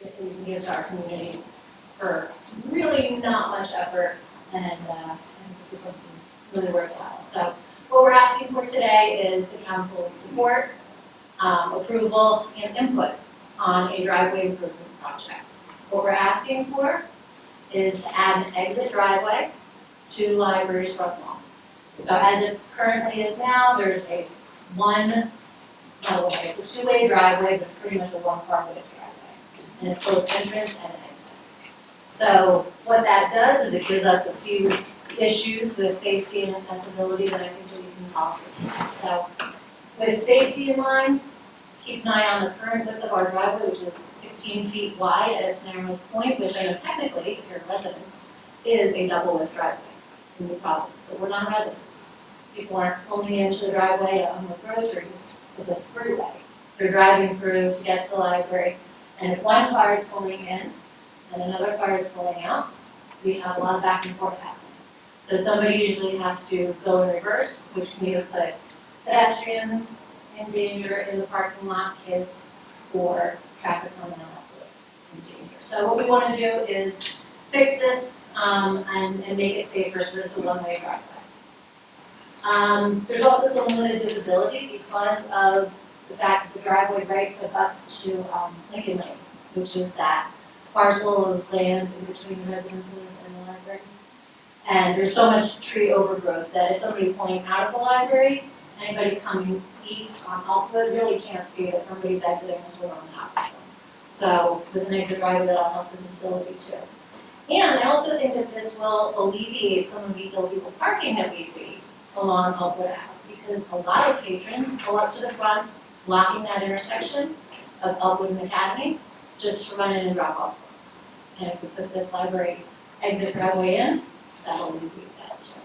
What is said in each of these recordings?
that we can give to our community for really not much effort, and this is something really worthwhile. So what we're asking for today is the council's support, approval, and input on a driveway improvement project. What we're asking for is to add an exit driveway to the library's front lawn. So as it currently is now, there's a two-way driveway, but it's pretty much a one-car width driveway. And it's both entrance and exit. So what that does is it gives us a few issues with safety and accessibility that I think that we can solve for today. So with safety in mind, keep an eye on the current width of our driveway, which is 16 feet wide at its narrowest point, which I know technically, if you're residents, is a double width driveway in New Providence, but we're not residents. People aren't pulling into the driveway to unload groceries with a freeway. They're driving through to get to the library, and if one car is pulling in and another car is pulling out, we have a lot of back and forth happening. So somebody usually has to go in reverse, which can either put pedestrians in danger in the parking lot, kids, or traffic coming out in danger. So what we want to do is fix this and make it safer so that it's a one-way driveway. There's also some limited visibility because of the fact that the driveway right abuts to Lincoln Lane, which is that parcel of land in between the residences and the library. And there's so much tree overgrowth that if somebody's pulling out of the library, anybody coming east on Elkwood really can't see that somebody's exiting until we're on top of them. So with an exit driveway, that'll help the visibility too. And I also think that this will alleviate some of the illegal parking that we see along Elkwood Ave, because a lot of patrons pull up to the front, blocking that intersection of Elkwood and Academy, just to run in and drop off books. And if we put this library exit driveway in, that'll alleviate that too.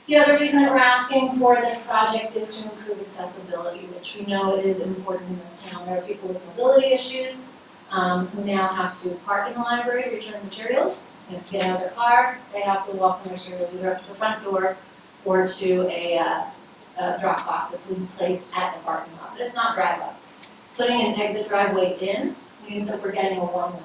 The other reason that we're asking for this project is to improve accessibility, which we know is important in this town. There are people with mobility issues who now have to park in the library to return materials. They have to get out of their car. They have to walk the materials either up to the front door or to a drop box that's been placed at the parking lot. But it's not drive up. Putting an exit driveway in means that we're getting a one-way.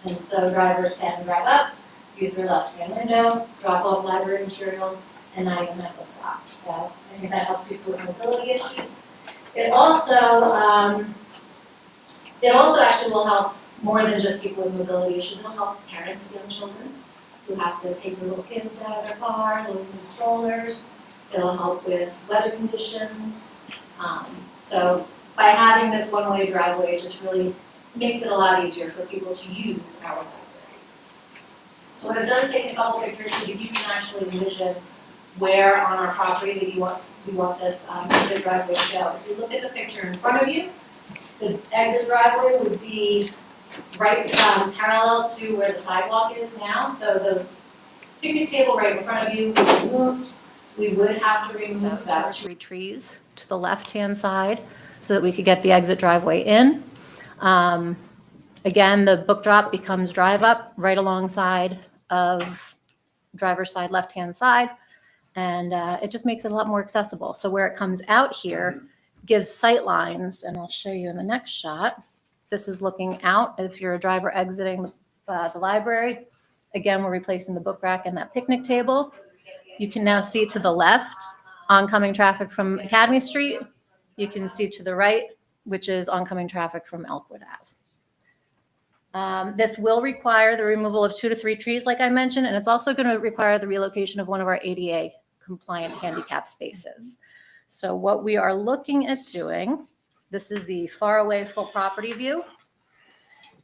And so drivers can drive up, use their left-hand window, drop off library materials, and not even have to stop. So I think that helps people with mobility issues. It also actually will help more than just people with mobility issues. It'll help parents of young children who have to take their little kids out of their car, load them in strollers. It'll help with weather conditions. So by having this one-way driveway, it just really makes it a lot easier for people to use our library. So what I've done is take a couple pictures so that you can actually envision where on our property that you want this exit driveway to go. If you look at the picture in front of you, the exit driveway would be right parallel to where the sidewalk is now. So the picnic table right in front of you would be removed. We would have to remove about 2 trees to the left-hand side so that we could get the exit driveway in. Again, the book drop becomes drive up right alongside of driver's side, left-hand side. And it just makes it a lot more accessible. So where it comes out here gives sight lines, and I'll show you in the next shot. This is looking out if you're a driver exiting the library. Again, we're replacing the book rack and that picnic table. You can now see to the left oncoming traffic from Academy Street. You can see to the right, which is oncoming traffic from Elkwood Ave. This will require the removal of 2 to 3 trees, like I mentioned, and it's also going to require the relocation of one of our ADA compliant handicap spaces. So what we are looking at doing, this is the far away full property view,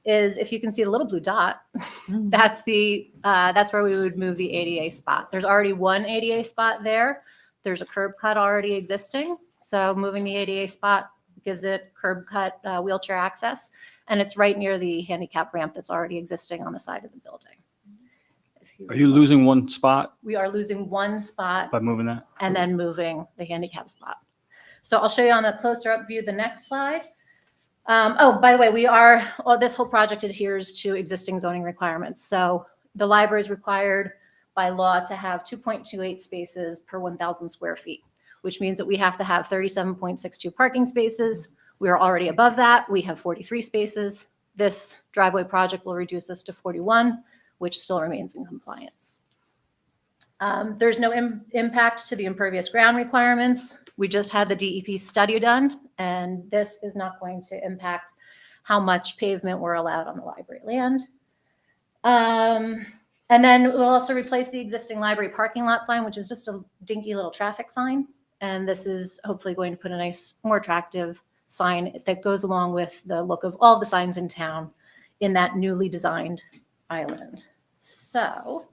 is if you can see the little blue dot, that's where we would move the ADA spot. There's already one ADA spot there. There's a curb cut already existing. So moving the ADA spot gives it curb cut wheelchair access. And it's right near the handicap ramp that's already existing on the side of the building. Are you losing one spot We are losing one spot by moving that? and then moving the handicap spot. So I'll show you on the closer up view, the next slide. By the way, this whole project adheres to existing zoning requirements. So the library is required by law to have 2.28 spaces per 1,000 square feet, which means that we have to have 37.62 parking spaces. We are already above that. We have 43 spaces. This driveway project will reduce us to 41, which still remains in compliance. There's no impact to the impervious ground requirements. We just had the DEP study done, and this is not going to impact how much pavement we're allowed on the library land. And then we'll also replace the existing library parking lot sign, which is just a dinky little traffic sign. And this is hopefully going to put a nice, more attractive sign that goes along with the look of all the signs in town in that newly designed island. So,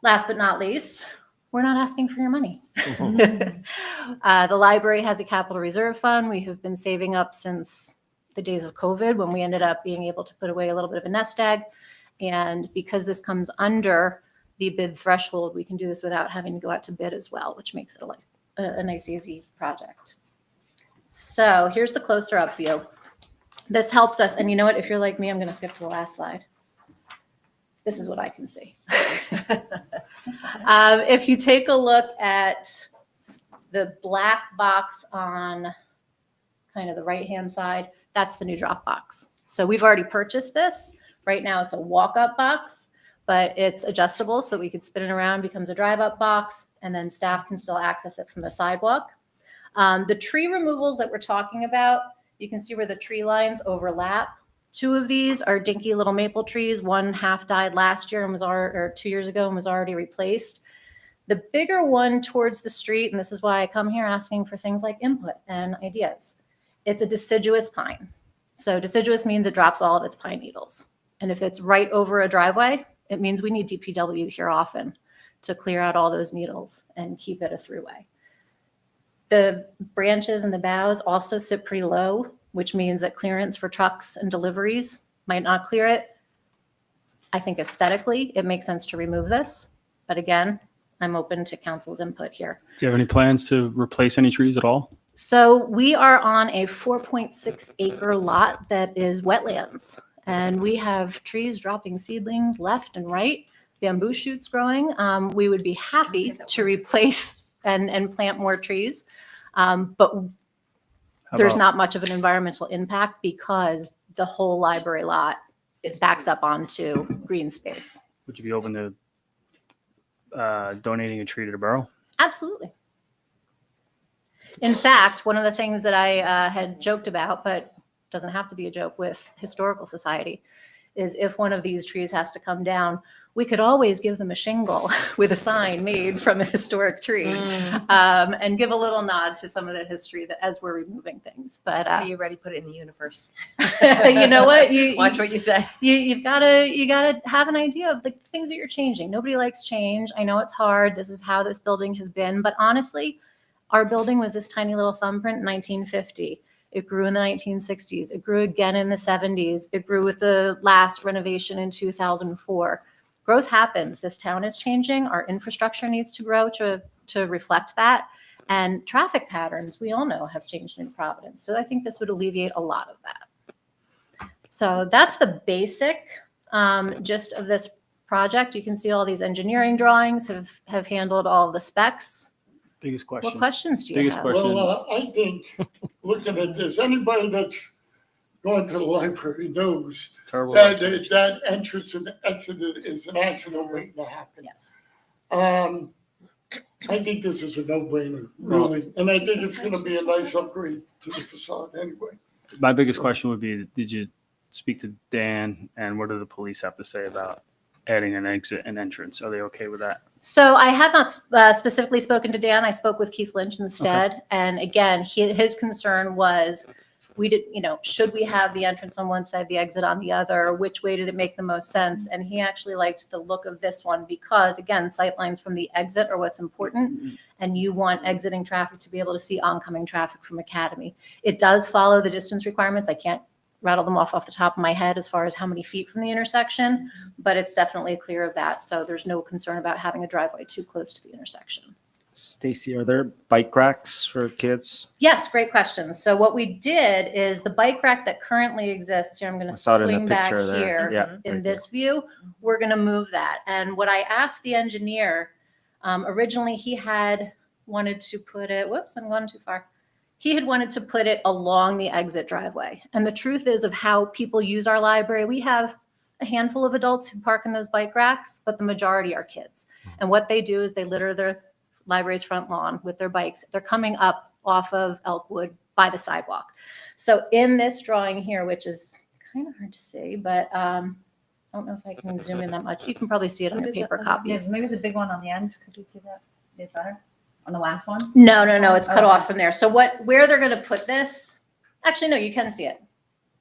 last but not least, we're not asking for your money. The library has a capital reserve fund. We have been saving up since the days of COVID, when we ended up being able to put away a little bit of a nest egg. And because this comes under the bid threshold, we can do this without having to go out to bid as well, which makes it a nice, easy project. So here's the closer up view. This helps us. And you know what? If you're like me, I'm going to skip to the last slide. This is what I can see. If you take a look at the black box on kind of the right-hand side, that's the new drop box. So we've already purchased this. Right now it's a walk-up box, but it's adjustable so we could spin it around, becomes a drive-up box, and then staff can still access it from the sidewalk. The tree removals that we're talking about, you can see where the tree lines overlap. 2 of these are dinky little maple trees. One half died last year and was or 2 years ago and was already replaced. The bigger one towards the street, and this is why I come here asking for things like input and ideas. It's a deciduous pine. So deciduous means it drops all of its pine needles. And if it's right over a driveway, it means we need DPW here often to clear out all those needles and keep it a throughway. The branches and the boughs also sit pretty low, which means that clearance for trucks and deliveries might not clear it. I think aesthetically, it makes sense to remove this. But again, I'm open to council's input here. Do you have any plans to replace any trees at all? So we are on a 4.6 acre lot that is wetlands. And we have trees dropping seedlings left and right, bamboo shoots growing. We would be happy to replace and plant more trees. But there's not much of an environmental impact because the whole library lot backs up onto green space. Would you be open to donating a tree to the borough? Absolutely. In fact, one of the things that I had joked about, but doesn't have to be a joke with Historical Society, is if one of these trees has to come down, we could always give them a shingle with a sign made from a historic tree and give a little nod to some of the history that as we're removing things. But you already put it in the universe. You know what? Watch what you say. You gotta have an idea of the things that you're changing. Nobody likes change. I know it's hard. This is how this building has been. But honestly, our building was this tiny little thumbprint in 1950. It grew in the 1960s. It grew again in the 70s. It grew with the last renovation in 2004. Growth happens. This town is changing. Our infrastructure needs to grow to reflect that. And traffic patterns, we all know, have changed in Providence. So I think this would alleviate a lot of that. So that's the basic gist of this project. You can see all these engineering drawings have handled all of the specs. Biggest question. What questions do you Biggest have? question. Well, I think, looking at this, anybody that's gone to the library knows Terrible. that entrance and exit is an accident waiting to happen. Yes. I think this is a no-brainer, really, and I think it's gonna be a nice upgrade to the facade anyway. My biggest question would be, did you speak to Dan, and what do the police have to say about adding an exit and entrance? Are they okay with that? So I have not specifically spoken to Dan. I spoke with Keith Lynch instead. Okay. And again, his concern was, should we have the entrance on one side, the exit on the other? Which way did it make the most sense? And he actually liked the look of this one because, again, sight lines from the exit are what's important. And you want exiting traffic to be able to see oncoming traffic from Academy. It does follow the distance requirements. I can't rattle them off the top of my head as far as how many feet from the intersection, but it's definitely clear of that. So there's no concern about having a driveway too close to the intersection. Stacy, are there bike racks for kids? Yes, great question. So what we did is the bike rack that currently exists here, I'm going to swing back here in this view, we're going to move that. And what I asked the engineer, originally he had wanted to put it, whoops, I'm going too far. he had wanted to put it along the exit driveway. And the truth is of how people use our library, we have a handful of adults who park in those bike racks, but the majority are kids. And what they do is they litter the library's front lawn with their bikes. They're coming up off of Elkwood by the sidewalk. So in this drawing here, which is kind of hard to see, but I don't know if I can zoom in that much. You can probably see it on your paper copies. Yeah, maybe the big one on the end. Could you see that? Is it better? On the last one? No, it's cut Okay. off from there. So where they're going to put this, actually, no, you can see it.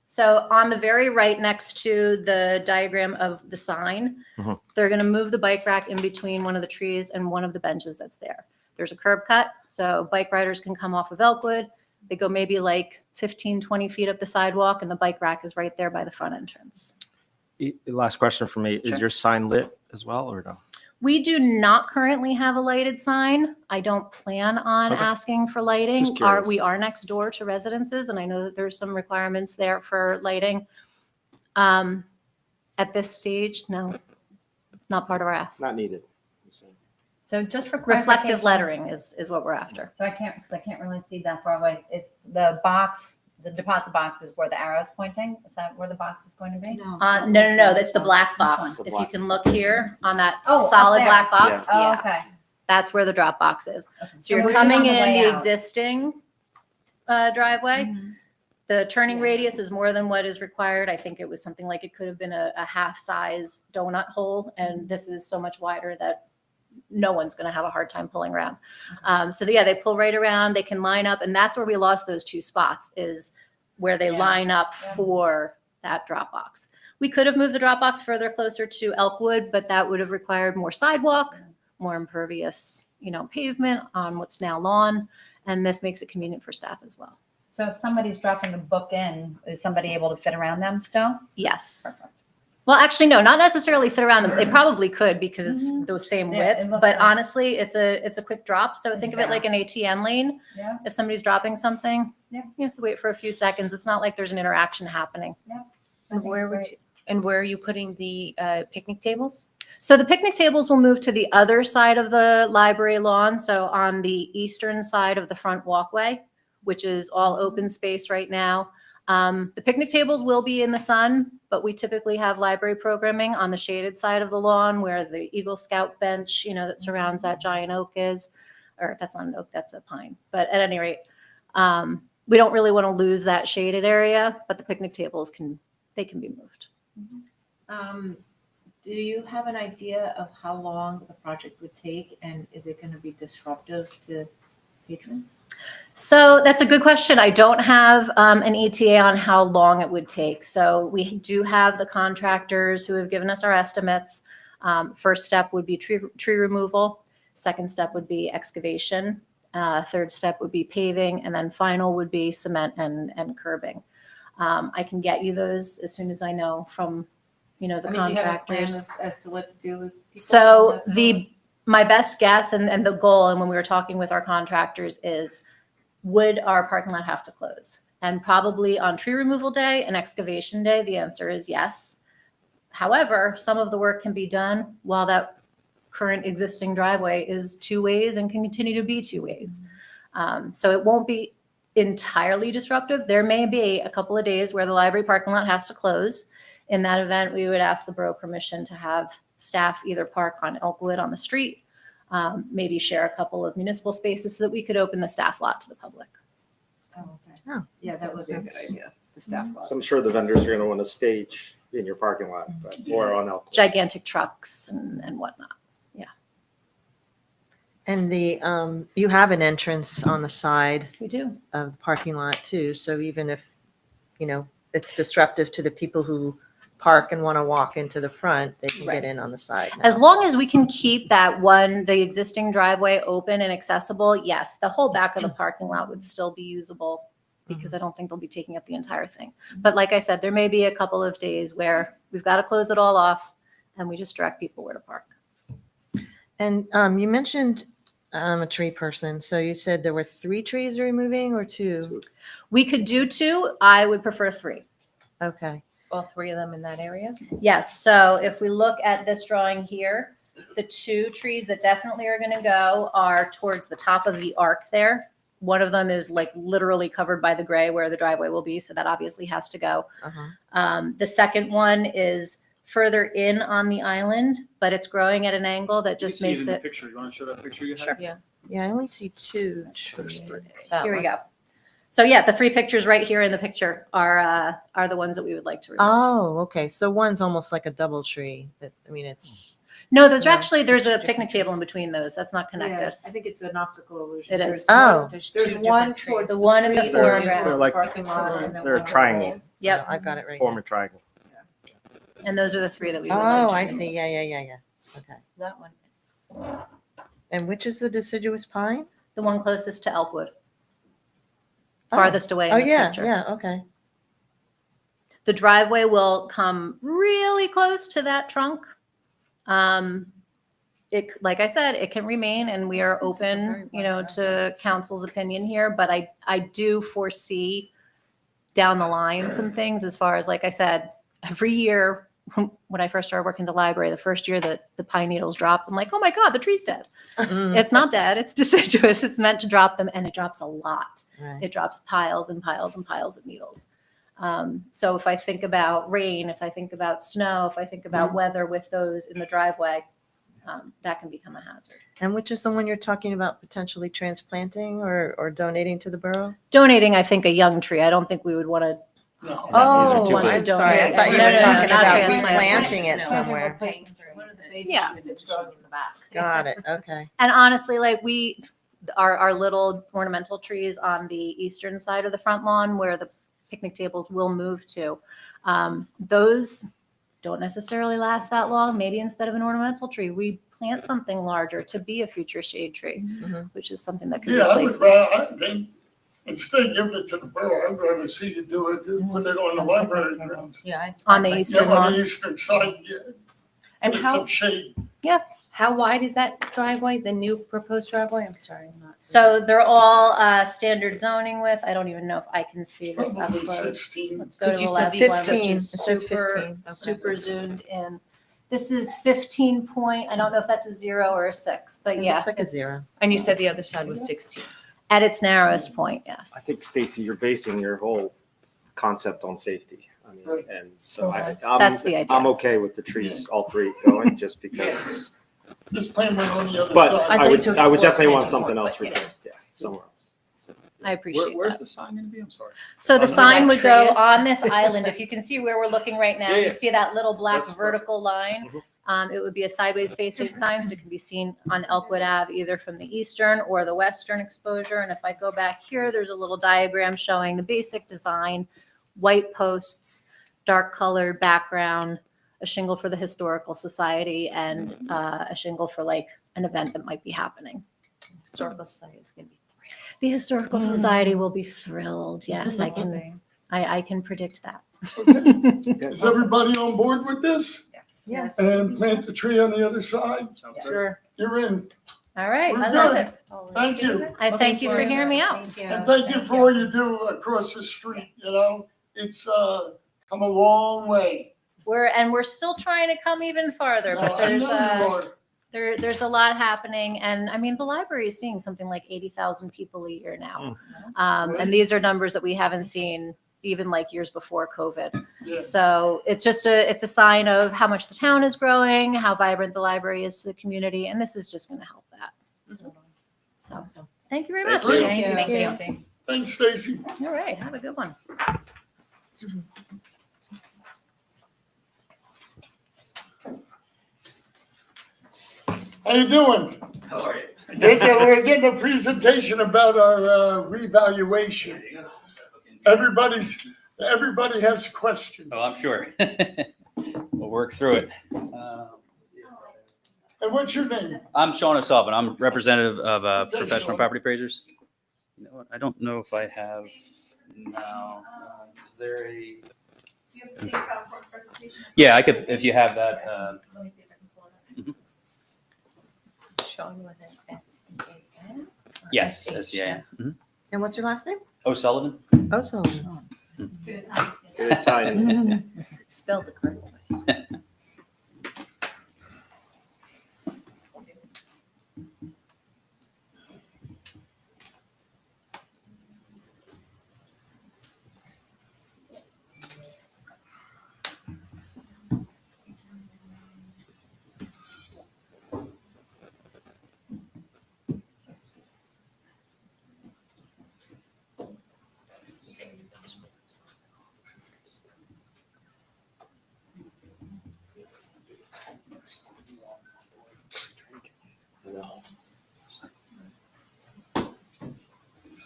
So on the very right next to the diagram of the sign, Mhm. they're going to move the bike rack in between one of the trees and one of the benches that's there. There's a curb cut, so bike riders can come off of Elkwood. They go maybe like 15, 20 feet up the sidewalk, and the bike rack is right there by the front entrance. Last question for me. Is Sure. your sign lit as well or no? We do not currently have a lighted sign. I don't plan on Okay. asking for lighting. Just curious. We are next door to residences, and I know that there's some requirements there for lighting. At this stage, no, not part of our ask. Not needed. So just for Reflective clarification- lettering is what we're after. So because I can't really see that far away. The box, the deposit box is where the arrow's pointing. Is that where the box is going to be? No, that's the black box. The If black you can look here on that Oh, up solid there. black box, Oh, yeah, okay. that's where the drop box is. Okay. So And you're we're on coming the in way the out. existing driveway. Mhm. The turning Yeah. radius is more than what is required. I think it was something like it could have been a half size donut hole, and this is so much wider that no one's going to have a hard time pulling around. So they pull right around. They can line up, and that's where we lost those two spots is where they Yes. line up Yeah. for that drop box. We could have moved the drop box further closer to Elkwood, but that would have required more sidewalk, more impervious, pavement on what's now lawn, and this makes it convenient for staff as well. So if somebody's dropping a book in, is somebody able to fit around them still? Yes. Perfect. Well, actually, no, not necessarily fit around them. They probably could because it's Mhm. the same Yeah, it width. looks But like- honestly, it's a quick drop. So It's think of it like an ATM lane. Yeah. If somebody's dropping something, Yeah. you have to wait for a few seconds. It's not like there's an interaction happening. I And think where it's would great. And where are you putting the picnic tables? So the picnic tables will move to the other side of the library lawn. So on the eastern side of the front walkway, which is all open space right now. The picnic tables will be in the sun, but we typically have library programming on the shaded side of the lawn where the Eagle Scout bench, that surrounds that giant oak is, or that's not an oak, that's a pine. But at any rate, we don't really want to lose that shaded area, but the picnic tables can be moved. Do you have an idea of how long the project would take, and is it going to be disruptive to patrons? So that's a good question. I don't have an ETA on how long it would take. So we do have the contractors who have given us our estimates. First step would be tree removal. Second step would be excavation. Third step would be paving, and then final would be cement and curbing. I can get you those as soon as I know from, the I mean, do you have a plan contractors. as to what to do with people? So when that's over? my best guess and the goal, and when we were talking with our contractors, is would our parking lot have to close? And probably on tree removal day and excavation day, the answer is yes. However, some of the work can be done while that current existing driveway is two ways and can continue to be two ways. So it won't be entirely disruptive. There may be a couple of days where the library parking lot has to close. In that event, we would ask the borough permission to have staff either park on Elkwood on the street, maybe share a couple of municipal spaces so that we could open the staff lot to the public. Oh, okay. Oh, Yeah, that would be a good idea, the staff lot. So I'm sure the vendors are going to want to stage in your parking lot, but or on Elk. Gigantic trucks and whatnot. And you have an entrance on the side We do. of the parking lot too. So even if, it's disruptive to the people who park and want to walk into the front, they can Right. get in on the side now. As long as we can keep the existing driveway open and accessible, yes, the whole back of the parking lot would still be usable because I don't think they'll be taking up the entire thing. But like I said, there may be a couple of days where we've got to close it all off and we just direct people where to park. And you mentioned I'm a tree person. So you said there were 3 trees you're removing or 2? We could do 2. I would prefer 3. Okay. all 3 of them in that area? Yes, so if we look at this drawing here, the 2 trees that definitely are going to go are towards the top of the arc there. One of them is like literally covered by the gray where the driveway will be, so that obviously has to go. Uh-huh. The second one is further in on the island, but it's growing at an angle that just makes it. Picture. You want to show that picture you Sure. Yeah. Yeah, I only see two. That Here we one. go. So yeah, the three pictures right here in the picture are the ones that we would like to remove. Oh, okay. So one's almost like a double tree. But I mean, it's No, there's Yeah, actually, there's a different picnic table in trees. between those. That's not Yeah, connected. I think it's an optical illusion. It There's is. Oh. one- There's There's two one different towards The one in the street, foreground. towards Like- the parking lot, and then they're a one triangle. below. Yep. I got it right. Form here. a triangle. And those are the three that we would like Oh, to I remove. see. Yeah. Okay. That one. And which is the deciduous pine? The one closest to Elkwood. Oh. Farthest away Oh, in this yeah, picture. yeah. Okay. The driveway will come really close to that trunk. It, like I said, it can remain, and we are Seems like a very open, you know, wide to council's opinion here. But I do foresee down the line some things as far as, like I said, every year when I first started working in the library, the first year that the pine needles dropped, I'm like, oh my God, the tree's dead. Mm, It's not dead. It's deciduous. It's meant to drop them, and it drops a lot. right. It drops piles and piles and piles of needles. So if I think about rain, if I think about snow, if I think about weather with those in the driveway, that can become a hazard. And which is the one you're talking about potentially transplanting or donating to the borough? Donating, I think, a young tree. I don't think we would want to. No. Oh, want to I'm sorry. I donate. thought you No, were no, no, talking not about transplant. replanting it No. somewhere. One of the baby Yeah. trees that's growing in the back. Got it. Okay. And honestly, like our little ornamental trees on the eastern side of the front lawn where the picnic tables will move to, those don't necessarily last that long. Maybe instead of an ornamental tree, we plant something larger to be a future shade tree, Mhm. which is something that could Yeah, I replace would, this. instead of giving it to the borough, I'd rather see you do it, put it on the library grounds. Yeah. On the I- eastern Yeah, on lawn. the eastern side, yeah. And Put how, some shade. how wide is that driveway, the new proposed driveway? I'm sorry, I'm not. So they're all standard zoning width. I don't even know if I can see this up Probably close. 16. Let's go to Because the you said last these one, ones which 15. is It says super, 15. Okay. super zoomed in. This is 15 point, I don't know if that's a 0 or a 6, but It yeah. looks like a it's 0. And you said the other side was 16. At its narrowest point, I yes. think, Stacy, you're basing your whole concept on safety. I mean, Right. and so That's the idea. I'm okay with the trees, all three going, just because. Just plant one on the other But side. I'd I like would, to I would explore definitely want planting something more, else but yeah. replaced, yeah, somewhere else. I appreciate Where's that. the sign going to be? I'm sorry. So the on sign that would go tree is- on this island. If you can see where we're looking right now, Yeah, yeah. you see that little black That's perfect. vertical line. Mhm. It would be a sideways facing sign, so it can be seen on Elkwood Ave, either from the eastern or the western exposure. And if I go back here, there's a little diagram showing the basic design, white posts, dark colored background, a shingle for the Historical Society, and a shingle for like an event that might be happening. Historical Society is going to be. The Historical Society will be thrilled. Yes, I can predict that. Is everybody on board with this? Yes. And plant the tree on the other side? Sounds good. Sure. You're in. All right, We're I love good. it. Thank you. I thank you for hearing me out. Thank you. And thank you for what you do across the street, you know? It's come a long way. We're still trying to come even farther, but I know you are. there's a lot happening, and I mean the library is seeing something like 80,000 people a year now, and these are numbers that we haven't seen even like years before COVID. Yeah. So it's a sign of how much the town is growing, how vibrant the library is to the community, and this is just going to help that. So thank you very much. Thank you. Thank you. Thanks, Stacy. All right, have a good one. How you doing? How are you? Good, we're getting a presentation about our revaluation. Everybody has questions. Oh, I'm sure. We'll work through it. And what's your name? I'm Sean O'Sullivan. I'm representative of Okay, Professional Sean. Property Appraisers. You know what? I don't know if I have now. Is there a? Yeah, I could, if you have that. Let me see if I can pull it up. Sean with an S-E-A-N? or Yes, S-H-N? S-E-A-N. Mhm. And what's your last name? O'Sullivan. Oh, so. Good Italian. Spelled the correct way.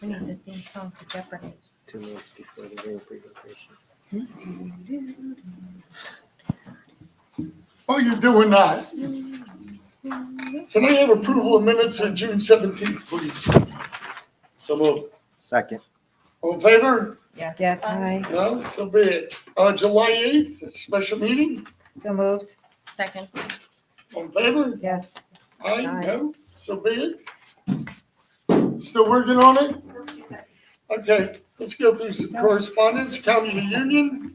We need the theme song to Jeopardy. 2 minutes before the real presentation. While you're doing that, can I have approval of minutes of June 17th, please? So moved. Second. All in favor? Yes. Yes. No, so be it. July 8th, special meeting. So moved. Second. All in favor? Yes. Aye, Aye. no, so be it. Still working on it? Okay, let's go through some correspondence. County to Union,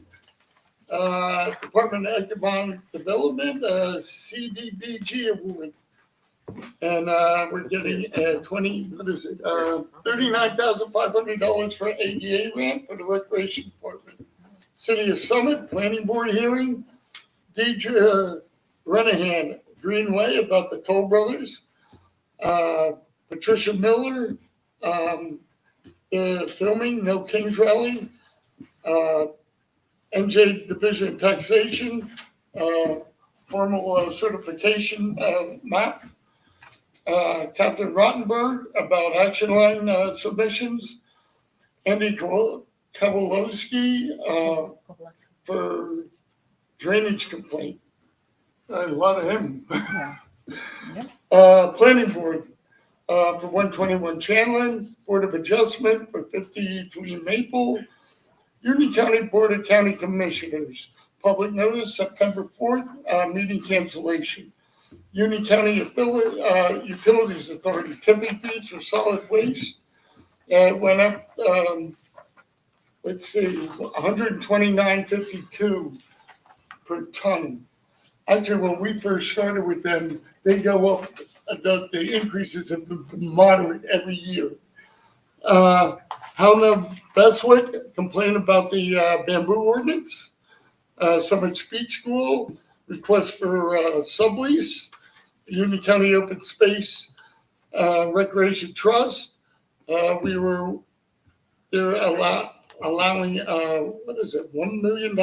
Department of Economic Development, CDBG award. And we're getting $39,500 for ADA grant for the Recreation Department. City of Summit, Planning Board hearing, Deidre Renahan, Greenway about the Toll Brothers. Patricia Miller, the filming, No Kings Rally. NJ Division of Taxation, formal certification map. Catherine Rottenberg about action line submissions. Andy Kowalowski for drainage complaint. A lot of him. Planning Board for 121 Chandler, Board of Adjustment for 53 Maple, Union County Board of County Commissioners, public notice September 4th, meeting cancellation. Union County Utilities Authority, tipping fees for solid waste. It went up, let's see, 129.52 per ton. Actually, when we first started with them, they go up, the increases have been moderate every year. Helena Beswick complained about the bamboo ordinance. Summit Speech School, request for sublease. Union County Open Space Recreation Trust. They're allowing, $1 million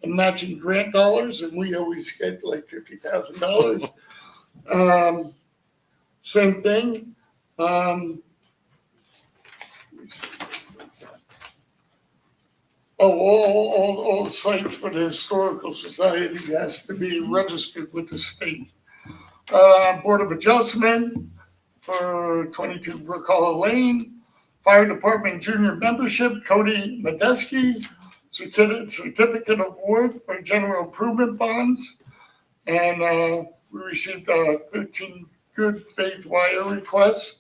in matching grant dollars, and we always get like $50,000. Same thing. All sites for the Historical Society has to be registered with the state. Board of Adjustment for 22 Brook Hollow Lane. Fire Department Junior Membership, Cody Medeski. Certificate of Award for General Improvement Bonds. And we received 13 good faith wire requests.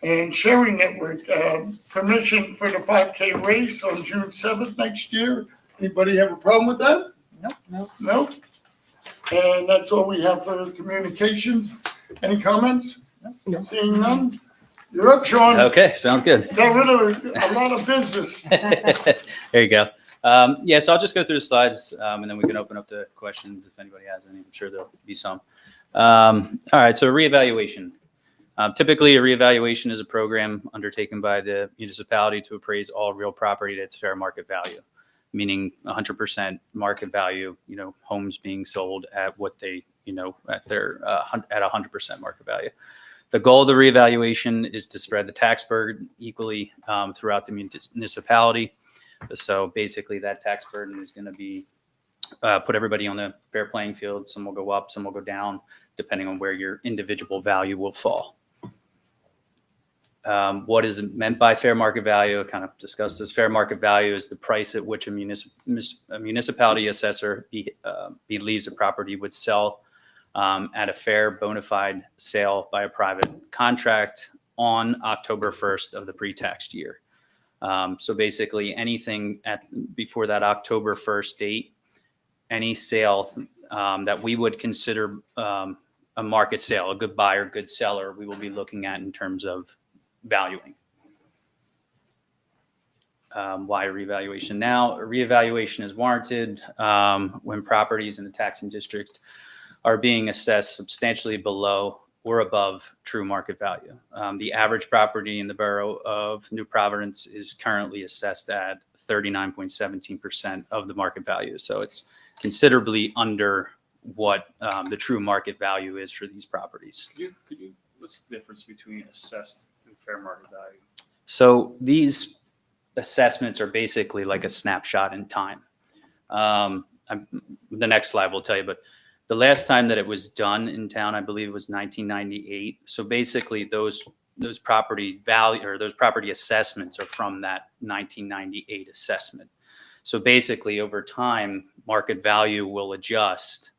And Sharing Network, permission for the 5K race on June 7th next year. Anybody have a problem with that? Nope. And that's all we have for communications. Any comments? No. Seeing none? You're up, Sean. Okay, sounds good. Got rid of a lot of business. There you go. Yeah, so I'll just go through the slides and then we can open up to questions if anybody has any. I'm sure there'll be some. All right, so reevaluation. Typically, a reevaluation is a program undertaken by the municipality to appraise all real property at its fair market value, meaning 100% market value, homes being sold at what they, at their at 100% market value. The goal of the reevaluation is to spread the tax burden equally throughout the municipality. So basically that tax burden is going to be put everybody on a fair playing field. Some will go up, some will go down, depending on where your individual value will fall. What is meant by fair market value? I kind of discussed this. Fair market value is the price at which a municipality assessor believes a property would sell at a fair bona fide sale by a private contract on October 1st of the pre-taxed year. So basically anything before that October 1st date, any sale that we would consider a market sale, a good buyer, good seller, we will be looking at in terms of valuing. Why a reevaluation now? A reevaluation is warranted when properties in the taxing district are being assessed substantially below or above true market value. The average property in the Borough of New Providence is currently assessed at 39.17% of the market value. So it's considerably under what the true market value is for these properties. What's the difference between assessed and fair market value? So these assessments are basically like a snapshot in time. The next slide will tell you, but the last time that it was done in town, I believe it was 1998. So basically those property value or those property assessments are from that 1998 assessment. So basically over time, market value will adjust,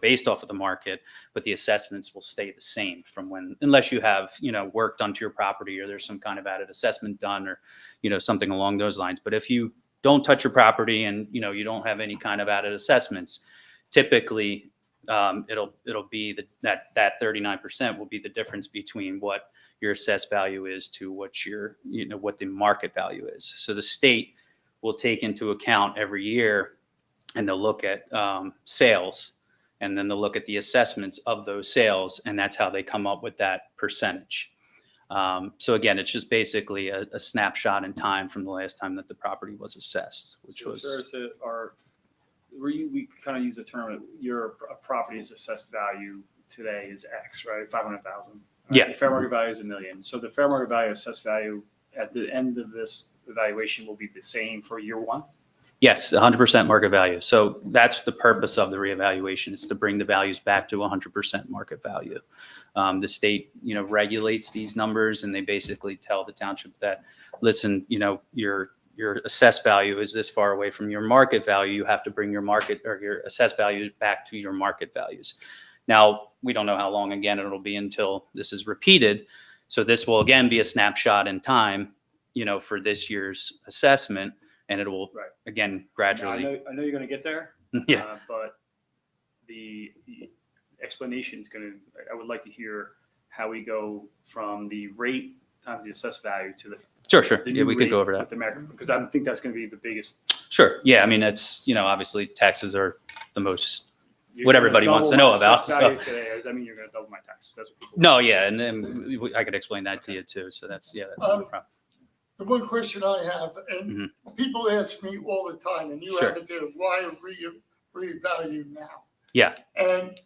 based off of the market, but the assessments will stay the same from when, unless you have, work done to your property or there's some kind of added assessment done or, something along those lines. But if you don't touch your property and, you don't have any kind of added assessments, typically it'll be that 39% will be the difference between what your assessed value is to what what the market value is. So the state will take into account every year and they'll look at sales and then they'll look at the assessments of those sales, and that's how they come up with that percentage. So again, it's just basically a snapshot in time from the last time that the property was assessed, which was. We kind of use the term your property's assessed value today is X, right? 500,000. Yeah. The fair market value is $1 million. So the fair market value, assessed value at the end of this evaluation will be the same for year one? Yes, 100% market value. So that's the purpose of the reevaluation, is to bring the values back to 100% market value. The state, regulates these numbers, and they basically tell the township that, listen, your assessed value is this far away from your market value. You have to bring your market or your assessed values back to your market values. Now, we don't know how long, again, it'll be until this is repeated. So this will, again, be a snapshot in time, for this year's assessment. And it will, again, gradually. Now, I know you're going to get there. Yeah. But the explanation is I would like to hear how we go from the rate times the assessed value to the. Sure. the Yeah, new we could go rate over that. with the market, because I think that's going to be the biggest. Sure. Yeah. I mean, it's, obviously taxes are the most, You're what gonna everybody wants to double know my about. assessed value today. Does that mean you're going to double my taxes? That's what people No, yeah. And then I could explain that to you too. So that's no problem. The one question I have, and people ask me all the time, and you Sure. have it there, why revalue now? Yeah. And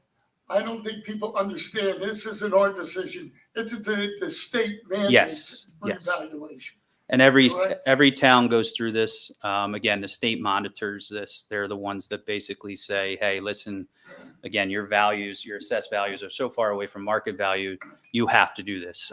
I don't think people understand, this isn't our decision, it's the state mandates Yes. revaluation. And every Correct. town goes through this. Again, the state monitors this. They're the ones that basically say, hey, listen, again, your assessed values are so far away from market value, you have to do this.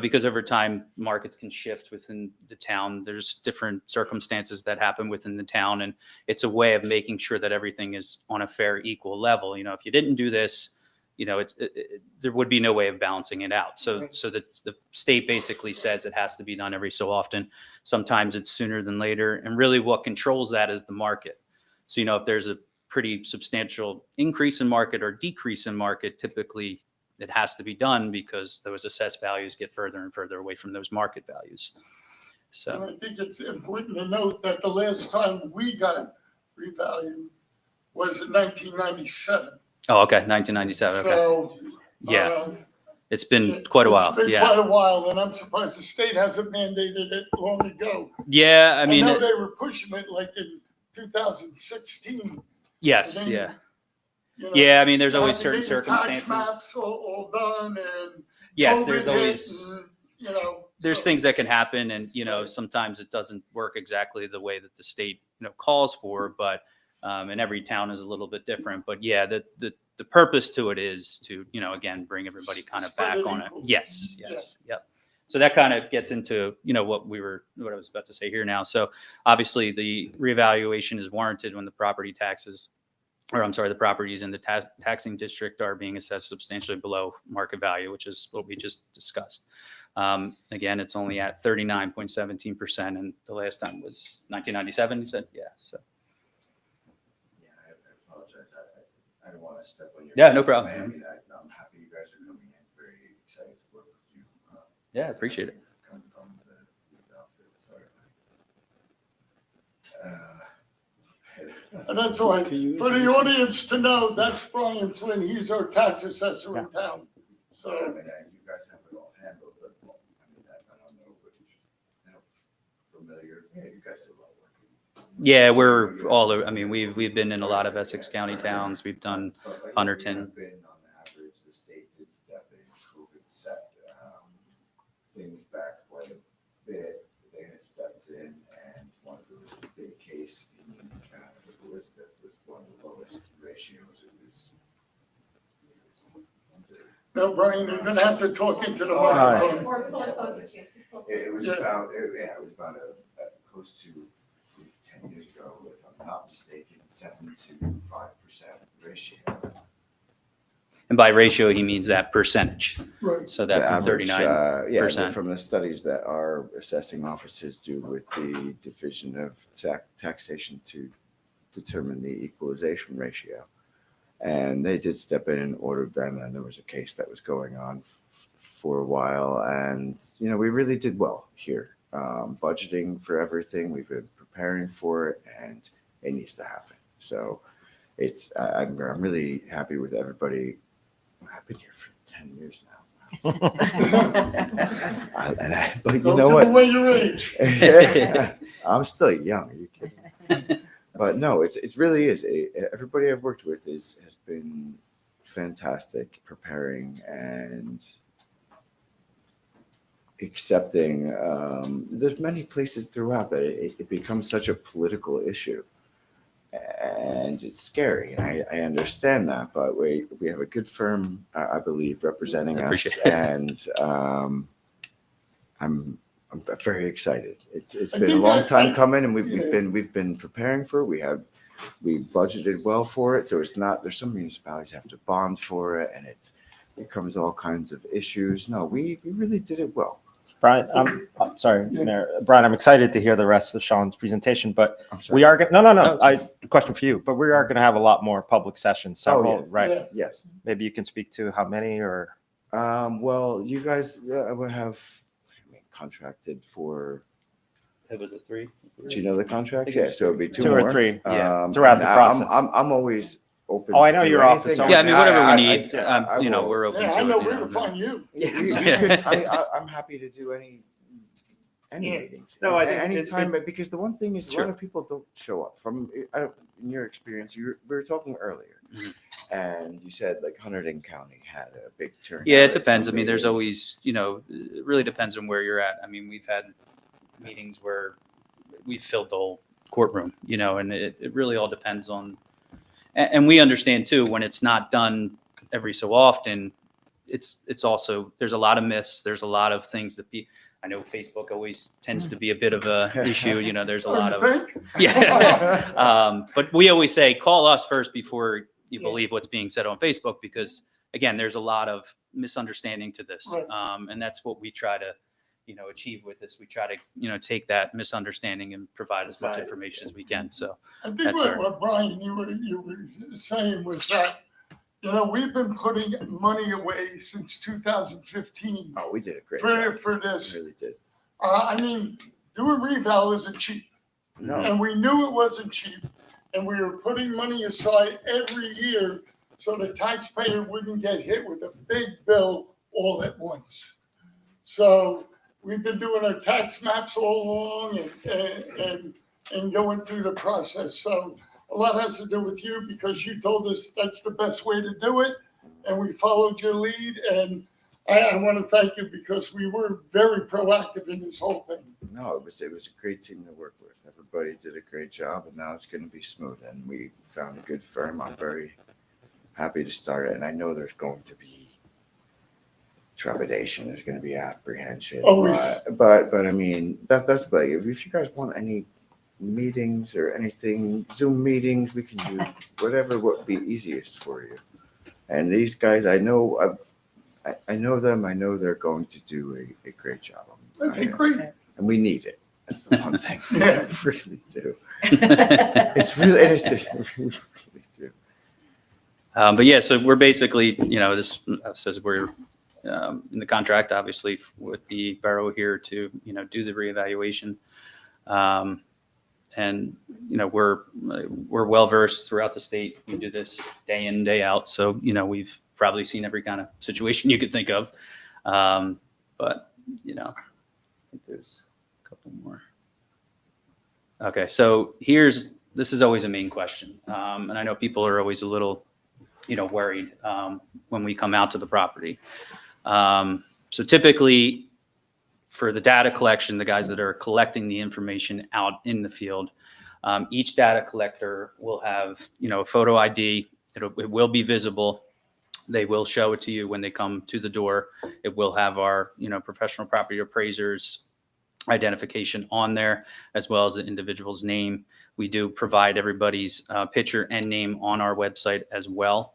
Because over time, markets can shift within the town. There's different circumstances that happen within the town, and it's a way of making sure that everything is on a fair, equal level. If you didn't do this, there would be no way of balancing it out. So the state basically says it has to be done every so often. Sometimes it's sooner than later, and really what controls that is the market. So if there's a pretty substantial increase in market or decrease in market, typically it has to be done because those assessed values get further and further away from those market values. So And I think it's important to note that the last time we got revalued was in 1997. Oh, okay, 1997. Okay, So, yeah, it's been quite a while. It's been Yeah, quite a while, and I'm surprised the state hasn't mandated it long ago. yeah. I I mean, know they were pushing it like in 2016. yes, And then, yeah. you know, Yeah, I mean, there's you always have to certain get your tax circumstances. maps all done, and Yes, COVID there's hit, always and, there's so- things that can happen, and Right. sometimes it doesn't work exactly the way that the state calls for, but and every town is a little bit different. But yeah, the purpose to it is to again bring everybody kind of Spread back it on it. equally. Yes, yep. So that kind of gets into what I was about to say here now. So obviously the reevaluation is warranted when the property taxes, or I'm sorry, the properties in the taxing district are being assessed substantially below market value, which is what we just discussed. Again, it's only at 39.17%, and the last time was 1997. You said, yeah. So Yeah, I apologize. I don't want to step on your. Yeah, no problem. I mean, I'm happy you guys are coming in. Very excited to work with you. yeah, I appreciate it. Coming from the outfit. Sorry. And that's why, Can you for the introduce audience to know, that's Brian Flynn. He's our tax assessor in town. I So, mean, you guys have it all handled, but I mean, I don't know, but familiar. Yeah, you guys do a lot of work. Yeah, we're all, I mean, we've been in a lot of Essex County towns. We've done But Hunterdon. we have been, on average, the state did step in, COVID set things back quite a bit. They had stepped in, and one of the big case in with Elizabeth was one of the lowest ratios. It was No, Brian, you're gonna have to talk into the right. microphone. Or pull it closer to you. Just pull it It was Yeah. about, it was about close to 10 years ago, if I'm not mistaken, 7 to 5% ratio. And by ratio, he means that percentage. Right. So The that average, 39%. from the studies that our assessing offices do with the Division of Taxation to determine the equalization ratio. And they did step in and ordered them, and there was a case that was going on for a while, and we really did well here, budgeting for everything. We've been preparing for it, and it needs to happen. So I'm really happy with everybody. I've been here for 10 years now. But you Don't know give what? away your age. I'm still young. Are you kidding? But no, it really is. Everybody I've worked with has been fantastic, preparing and accepting. There's many places throughout that it becomes such a political issue. And it's scary, and I understand that, but we have a good firm, I believe, representing us, and I'm very excited. It's I been a think long that- time coming, and Yeah. we've been preparing for it. We budgeted well for it, so it's not. There's some municipalities have to bond for it, and it becomes all kinds of issues. No, we really did it well. Brian, I'm sorry, Yeah. Mayor. Brian, I'm excited to hear the rest of Sean's presentation, but I'm sorry. we are going, no. No, it's Question for you, but we are going to have a lot more public sessions, several, yeah. right? Yeah. Yes. Maybe you can speak to how many or, Well, you guys will have contracted for. It was a 3. Do you know the contract? think it Yeah, was so it'd be two Two or more. three, yeah, throughout and the process. I'm always open. Oh, I to know do your office anything. always Yeah, I mean, whatever we I- need, I will. we're open Yeah, to I it. know you where to find you. You Yeah. could, I'm happy to do any Yeah. meetings. No, I think anytime, but because the one thing is a Sure. lot of people don't show up. In your experience, we were talking earlier, Mhm. and you said like Hunterdon County had a big turnout. Yeah, it at depends. I some mean, there's meetings. always, it really depends on where you're at. I mean, we've had meetings where we filled the whole courtroom, and it really all depends on, and we understand too, when it's not done every so often, it's also, there's a lot of myths. There's a lot of things that I know Facebook always tends to be a bit of a issue, there's a lot You of, think? yeah. But we always say, call us first before you Yeah. believe what's being said on Facebook, because again, there's a lot of misunderstanding to this. Right. And that's what we try to, achieve with this. We try to, take that misunderstanding and provide as much information as we can. So I think That's our- what Brian, you were saying was that, we've been putting money away since 2015 Oh, we did a great for job. this. We really did. I mean, doing reval isn't cheap. No, And we knew it wasn't cheap, and we were putting money aside every year so the taxpayer wouldn't get hit with a big bill all at once. So we've been doing our tax maps all along and going through the process. So a lot has to do with you because you told us that's the best way to do it, and we followed your lead. And I want to thank you because we were very proactive in this whole thing. no, it was a great team to work with. Everybody did a great job, and now it's going to be smooth. And we found a good firm. I'm very happy to start it, and I know there's going to be trepidation. There's going to be apprehension. Always. But I mean, that's like if you guys want any meetings or anything, Zoom meetings, we can do whatever would be easiest for you. And these guys, I know them. I know they're going to do a great job. Okay, great. And we need it. That's the one thing. Yeah. We really do. It's really, we really do. But yeah, so we're basically, this says we're in the contract, obviously, with the borough here to, do the reevaluation. And, we're well versed throughout the state. We do this day in, day out. So, we've probably seen every kind of situation you could think of. But, I think there's a couple more. Okay, so this is always a main question. And I know people are always a little, worried when we come out to the property. So typically for the data collection, the guys that are collecting the information out in the field, each data collector will have, a photo ID. It will be visible. They will show it to you when they come to the door. It will have our, professional property appraisers identification on there, as well as the individual's name. We do provide everybody's picture and name on our website as well.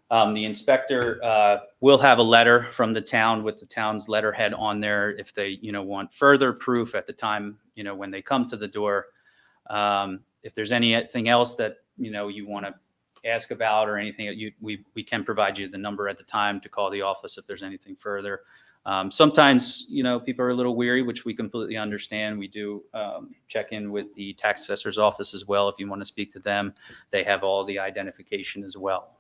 The inspector will have a letter from the town with the town's letterhead on there if they, want further proof at the time, when they come to the door. If there's anything else that, you want to ask about or anything, we can provide you the number at the time to call the office if there's anything further. Sometimes, people are a little weary, which we completely understand. We do check in with the tax assessor's office as well. If you want to speak to them, they have all the identification as well.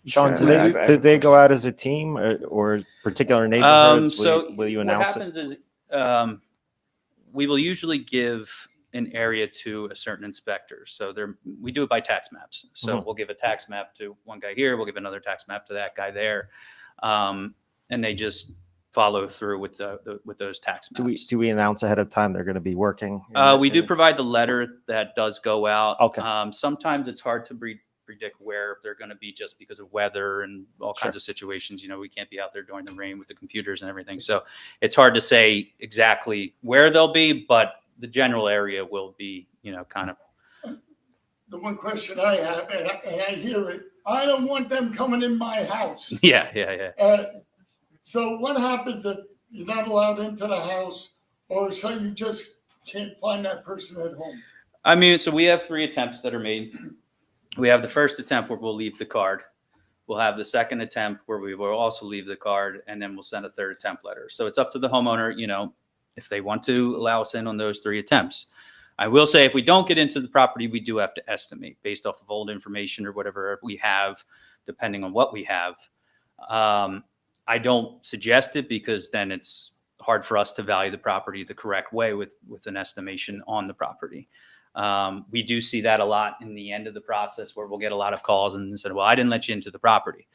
Sean, Yeah, do they go out as a team or particular neighborhoods? Will you announce what happens is we will usually give an area to a certain inspector. So we do it by tax maps. So we'll give a tax map to one guy here. We'll give another tax map to that guy there. And they just follow through with those tax maps. Do we announce ahead of time they're going to be working? We do provide the letter that does go out. Okay. Sometimes it's hard to predict where they're going to be just because of weather and all kinds of situations. We can't be out there during the rain with the computers and everything. So it's hard to say exactly where they'll be, but the general area will be, kind of. The one question I have, and I hear it, I don't want them coming in my house. Yeah. So what happens if you're not allowed into the house, or so you just can't find that person at home? I mean, so we have 3 attempts that are made. We have the first attempt where we'll leave the card. We'll have the second attempt where we will also leave the card, and then we'll send a third attempt letter. So it's up to the homeowner, if they want to allow us in on those 3 attempts. I will say if we don't get into the property, we do have to estimate based off of old information or whatever we have, depending on what we have. I don't suggest it because then it's hard for us to value the property the correct way with an estimation on the property. We do see that a lot in the end of the process where we'll get a lot of calls and said, well, I didn't let you into the property.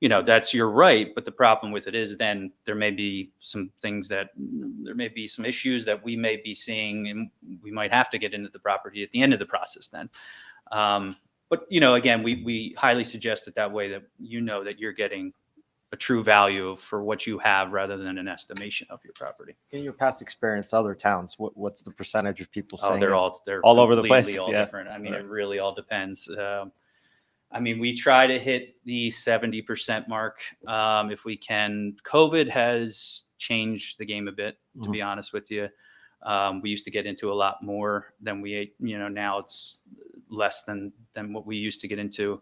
That's your right. But the problem with it is then there may be some issues that we may be seeing, and we might have to get into the property at the end of the process then. But, again, we highly suggest it that way, that that you're getting a true value for what you have rather than an estimation of your property. In your past experience, other towns, what's the percentage of people saying they're all over the place? All different. I mean, It really all depends. We try to hit the 70% mark if we can. COVID has changed the game a bit, to be honest with you. We used to get into a lot more than now it's less than what we used to get into.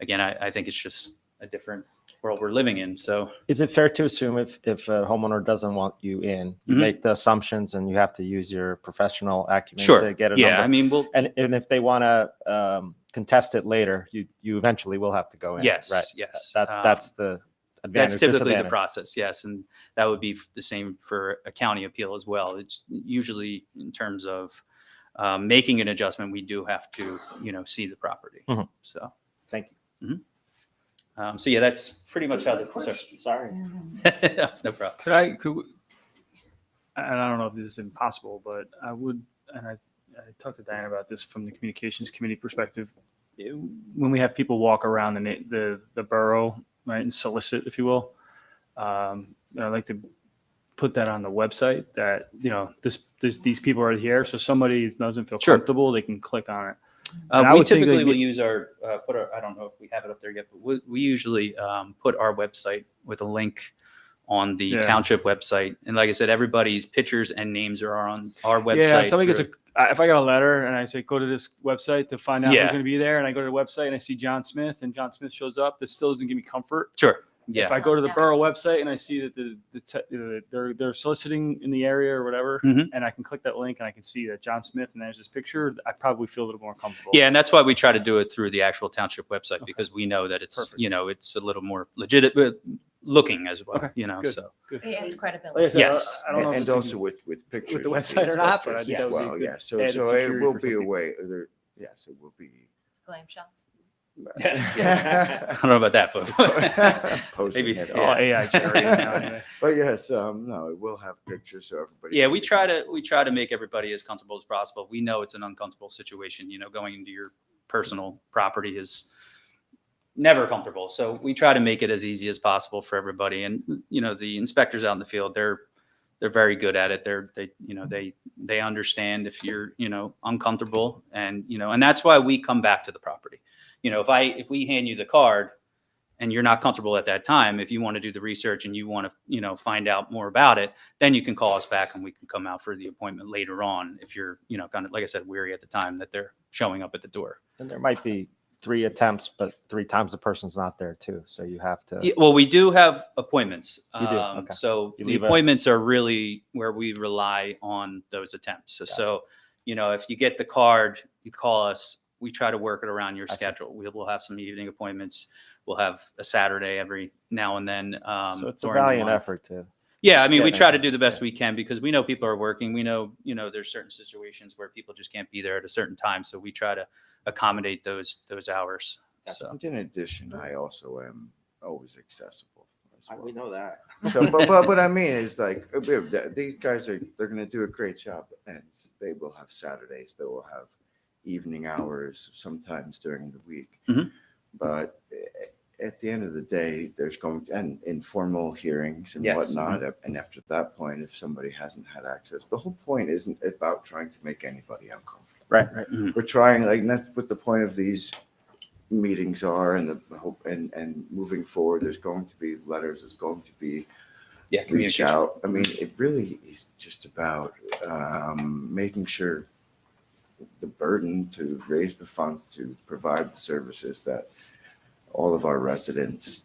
Again, I think it's just a different world we're living in. So is it fair to assume if a homeowner doesn't want you in, you make the assumptions and you have to use your professional acumen to get a number? And if they want to contest it later, you eventually will have to go in. Yes, right? yes. That's the advantage. That's typically the process, yes. And that would be the same for a county appeal as well. It's usually in terms of making an adjustment, we do have to, see the property. So thank you. So yeah, that's pretty much how the sorry. That's no problem. And I don't know if this is impossible, but I would, and I talked to Diane about this from the communications committee perspective. When we have people walk around the borough, right, and solicit, if you will, I'd like to put that on the website that, these people are here. So somebody doesn't feel comfortable, they can click on it. We typically will use I don't know if we have it up there yet, but we usually put our website with a link on the township website. And like I said, everybody's pictures and names are on our website. Yeah, somebody gets if I got a letter and I say, go to this website to find out who's going to be there, and I go to the website and I see John Smith and John Smith shows up, this still doesn't give me comfort. Sure. Yeah. If I go to the borough website and I see that they're soliciting in the area or whatever, and I can click that link and I can see that John Smith and there's this picture, I probably feel a little more comfortable. Yeah, and that's why we try to do it through the actual township website because we know that it's it's a little more looking as well, Okay, you know, good. so. Good. It adds Like credibility. I said, Yes. I don't know if And it's also with pictures. with the of website or not, but I inspectors think as that would be well, good yeah, so, added so it security will for be a some people. way, yes, it will be. Glam shots. I don't know about that, but Posing maybe, it All all. AI generated now anyway. But yes, no, it will have pictures so everybody. yeah, can we be try comfortable. to make everybody as comfortable as possible. We know it's an uncomfortable situation, you know, going into your personal property is never comfortable. So we try to make it as easy as possible for everybody. And, you know, the inspectors out in the field, they're very good at it. They understand if you're, you know, uncomfortable, and, you know, and that's why we come back to the property. You know, if we hand you the card and you're not comfortable at that time, if you want to do the research and you want to, you know, find out more about it, then you can call us back and we can come out for the appointment later on. If you're, you know, kind of, like I said, weary at the time that they're showing up at the door. And there might be 3 attempts, but 3 times the person's not there too. So you have to. Yeah, well, we do have appointments. You do? Okay. So You the leave appointments are really where we rely on those attempts. So, you know, if you get the card, you call us, we try to work it around your I see. schedule. We'll have some evening appointments. We'll have a Saturday every now and then. So it's a during the valiant month. effort to. Yeah, I mean, we Yeah, try no, to do the best yeah. we can because we know people are working. We know, you know, there's certain situations where people just can't be there at a certain time. So we try to accommodate those hours. So. And in addition, I also am always accessible. As well. We know that. So, but what I mean is like these guys they're going to do a great job, and they will have Saturdays. They will have evening hours sometimes during the week. Mhm. But at the end of the day, there's going to and informal hearings and Yes. whatnot. And after that point, if somebody hasn't had access, the whole point isn't about trying to make anybody uncomfortable. Right. We're trying, like, and that's what the point of these meetings are, and the hope and moving forward. There's going to be letters. There's going to be reach Communication. out. I mean, it really is just about making sure the burden to raise the funds to provide the services that all of our residents,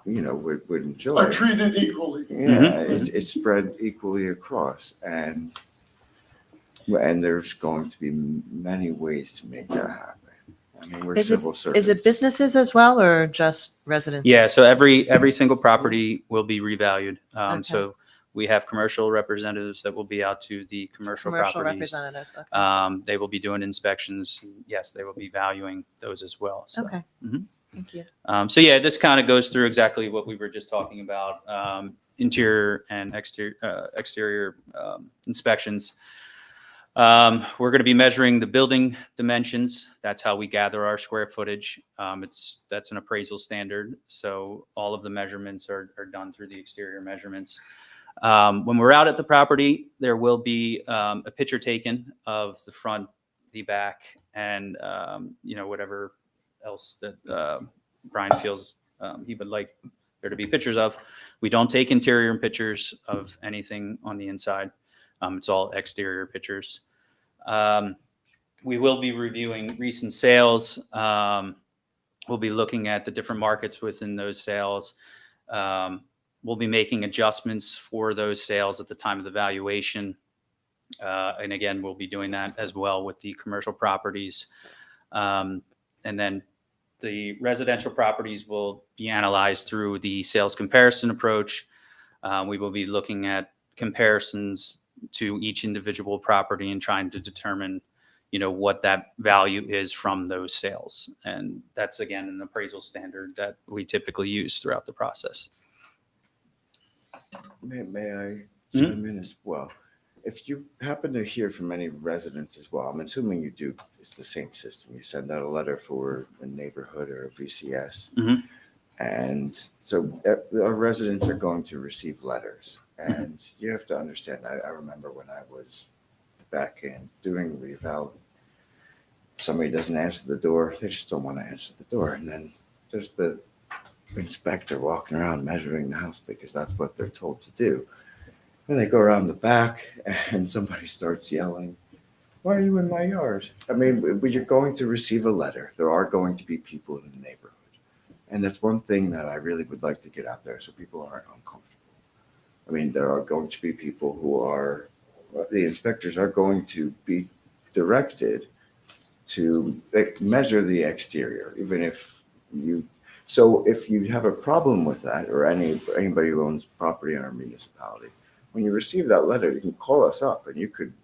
you know, would enjoy. Are treated equally. Yeah, it's spread equally across, and there's going to be many ways to make that happen. I mean, we're civil servants. Is it businesses as well, or just residents? Yeah, so every single property will be revalued. Okay. So we have commercial representatives that will be out to the commercial properties. representatives. Okay. They will be doing inspections. Yes, they will be valuing those as well. So. Okay. Mhm. Thank you. So yeah, this kind of goes through exactly what we were just talking about, interior and exterior inspections. We're going to be measuring the building dimensions. That's how we gather our square footage. That's an appraisal standard. So all of the measurements are done through the exterior measurements. When we're out at the property, there will be a picture taken of the front, the back, and you know, whatever else that Brian feels he would like there to be pictures of. We don't take interior pictures of anything on the inside. It's all exterior pictures. We will be reviewing recent sales. We'll be looking at the different markets within those sales. We'll be making adjustments for those sales at the time of the valuation. And again, we'll be doing that as well with the commercial properties. And then the residential properties will be analyzed through the sales comparison approach. We will be looking at comparisons to each individual property and trying to determine, you know, what that value is from those sales. And that's, again, an appraisal standard that we typically use throughout the process. May I chime in as well? If you happen to hear from any residents as well, I'm assuming you do, it's the same system. You send out a letter for a neighborhood or a VCS. And so our residents are going to receive letters. And you have to understand, I remember when I was back in doing reval, somebody doesn't answer the door, they just don't want to answer the door. And then there's the inspector walking around measuring the house because that's what they're told to do. And they go around the back and somebody starts yelling, "Why are you in my yard?" I mean, you're going to receive a letter. There are going to be people in the neighborhood. And that's one thing that I really would like to get out there so people aren't uncomfortable. I mean, there are going to be people who are, the inspectors are going to be directed to measure the exterior, even if So if you have a problem with that, or anybody who owns property in our municipality, when you receive that letter, you can call us up and you could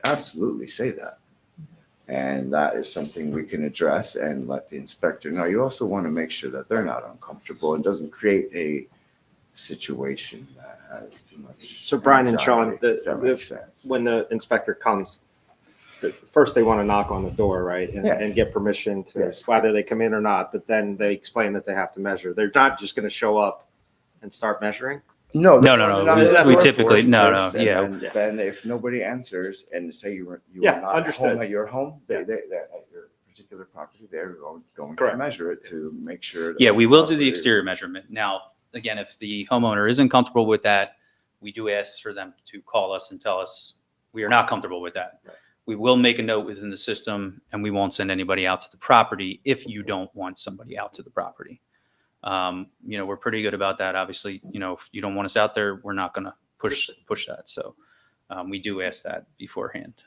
absolutely say that. And that is something we can address and let the inspector know. You also want to make sure that they're not uncomfortable and doesn't create a situation that has too much. So Brian and Sean, anxiety, if that makes sense. when the inspector comes, first they want to knock on the door, right? Yeah. And get permission to, Yes. whether they come in or not, but then they explain that they have to measure. They're not just going to show up and start measuring. No. We typically, no. Then if nobody answers and say you were Yeah, not understood. home at your home, Yeah. they're at your particular property, they're going to Correct. measure it to make sure. Yeah, we will do the property- exterior measurement. Now, again, if the homeowner isn't comfortable with that, we do ask for them to call us and tell us we are not comfortable with that. Right. We will make a note within the system, and we won't send anybody out to the property if you don't want somebody out to the property. We're pretty good about that. Obviously, if you don't want us out there, we're not going to push that. So we do ask that beforehand.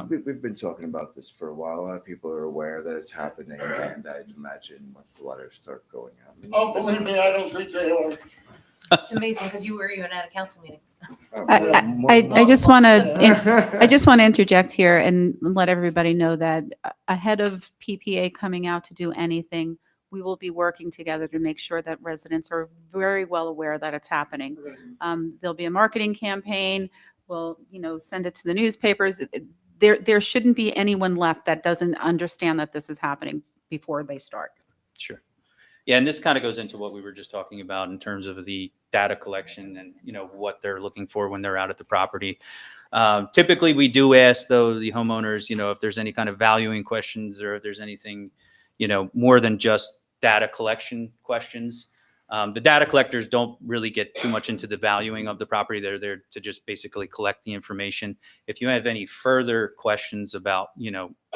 We've been talking about this for a while. A lot of people are aware that it's happening, and I'd imagine once the letters start going out. Oh, believe me, I don't think they are. It's amazing because you were even at a council meeting. I just want to interject here and let everybody know that ahead of PPA coming out to do anything, we will be working together to make sure that residents are very well aware that it's happening. There'll be a marketing campaign. We'll, send it to the newspapers. There shouldn't be anyone left that doesn't understand that this is happening before they start. Sure. Yeah, and this kind of goes into what we were just talking about in terms of the data collection and what they're looking for when they're out at the property. Typically, we do ask though the homeowners, if there's any kind of valuing questions or if there's anything, more than just data collection questions. The data collectors don't really get too much into the valuing of the property. They're there to just basically collect the information. If you have any further questions about,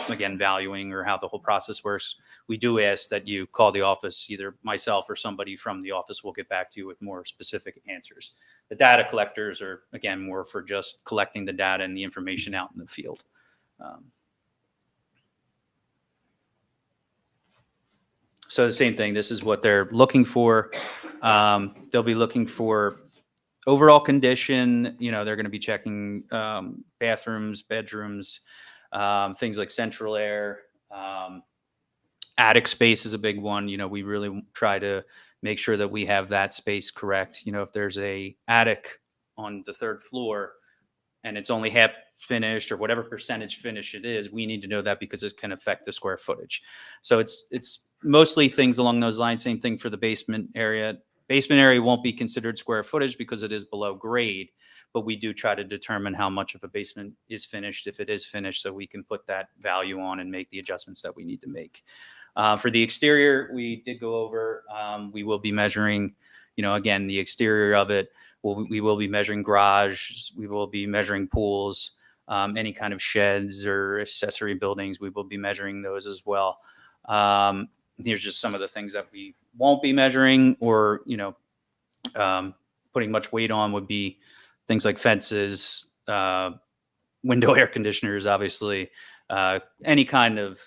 again, valuing or how the whole process works, we do ask that you call the office. Either myself or somebody from the office will get back to you with more specific answers. The data collectors are, again, more for just collecting the data and the information out in the field. So the same thing, this is what they're looking for. They'll be looking for overall condition. They're going to be checking bathrooms, bedrooms, things like central air. Attic space is a big one. We really try to make sure that we have that space correct. If there's a attic on the third floor and it's only half finished or whatever percentage finish it is, we need to know that because it can affect the square footage. So it's mostly things along those lines. Same thing for the basement area. Basement area won't be considered square footage because it is below grade, but we do try to determine how much of a basement is finished, if it is finished, so we can put that value on and make the adjustments that we need to make. For the exterior, we did go over, we will be measuring, again, the exterior of it. We will be measuring garages. We will be measuring pools, any kind of sheds or accessory buildings. We will be measuring those as well. Here's just some of the things that we won't be measuring or, putting much weight on would be things like fences, window air conditioners, obviously, any kind of,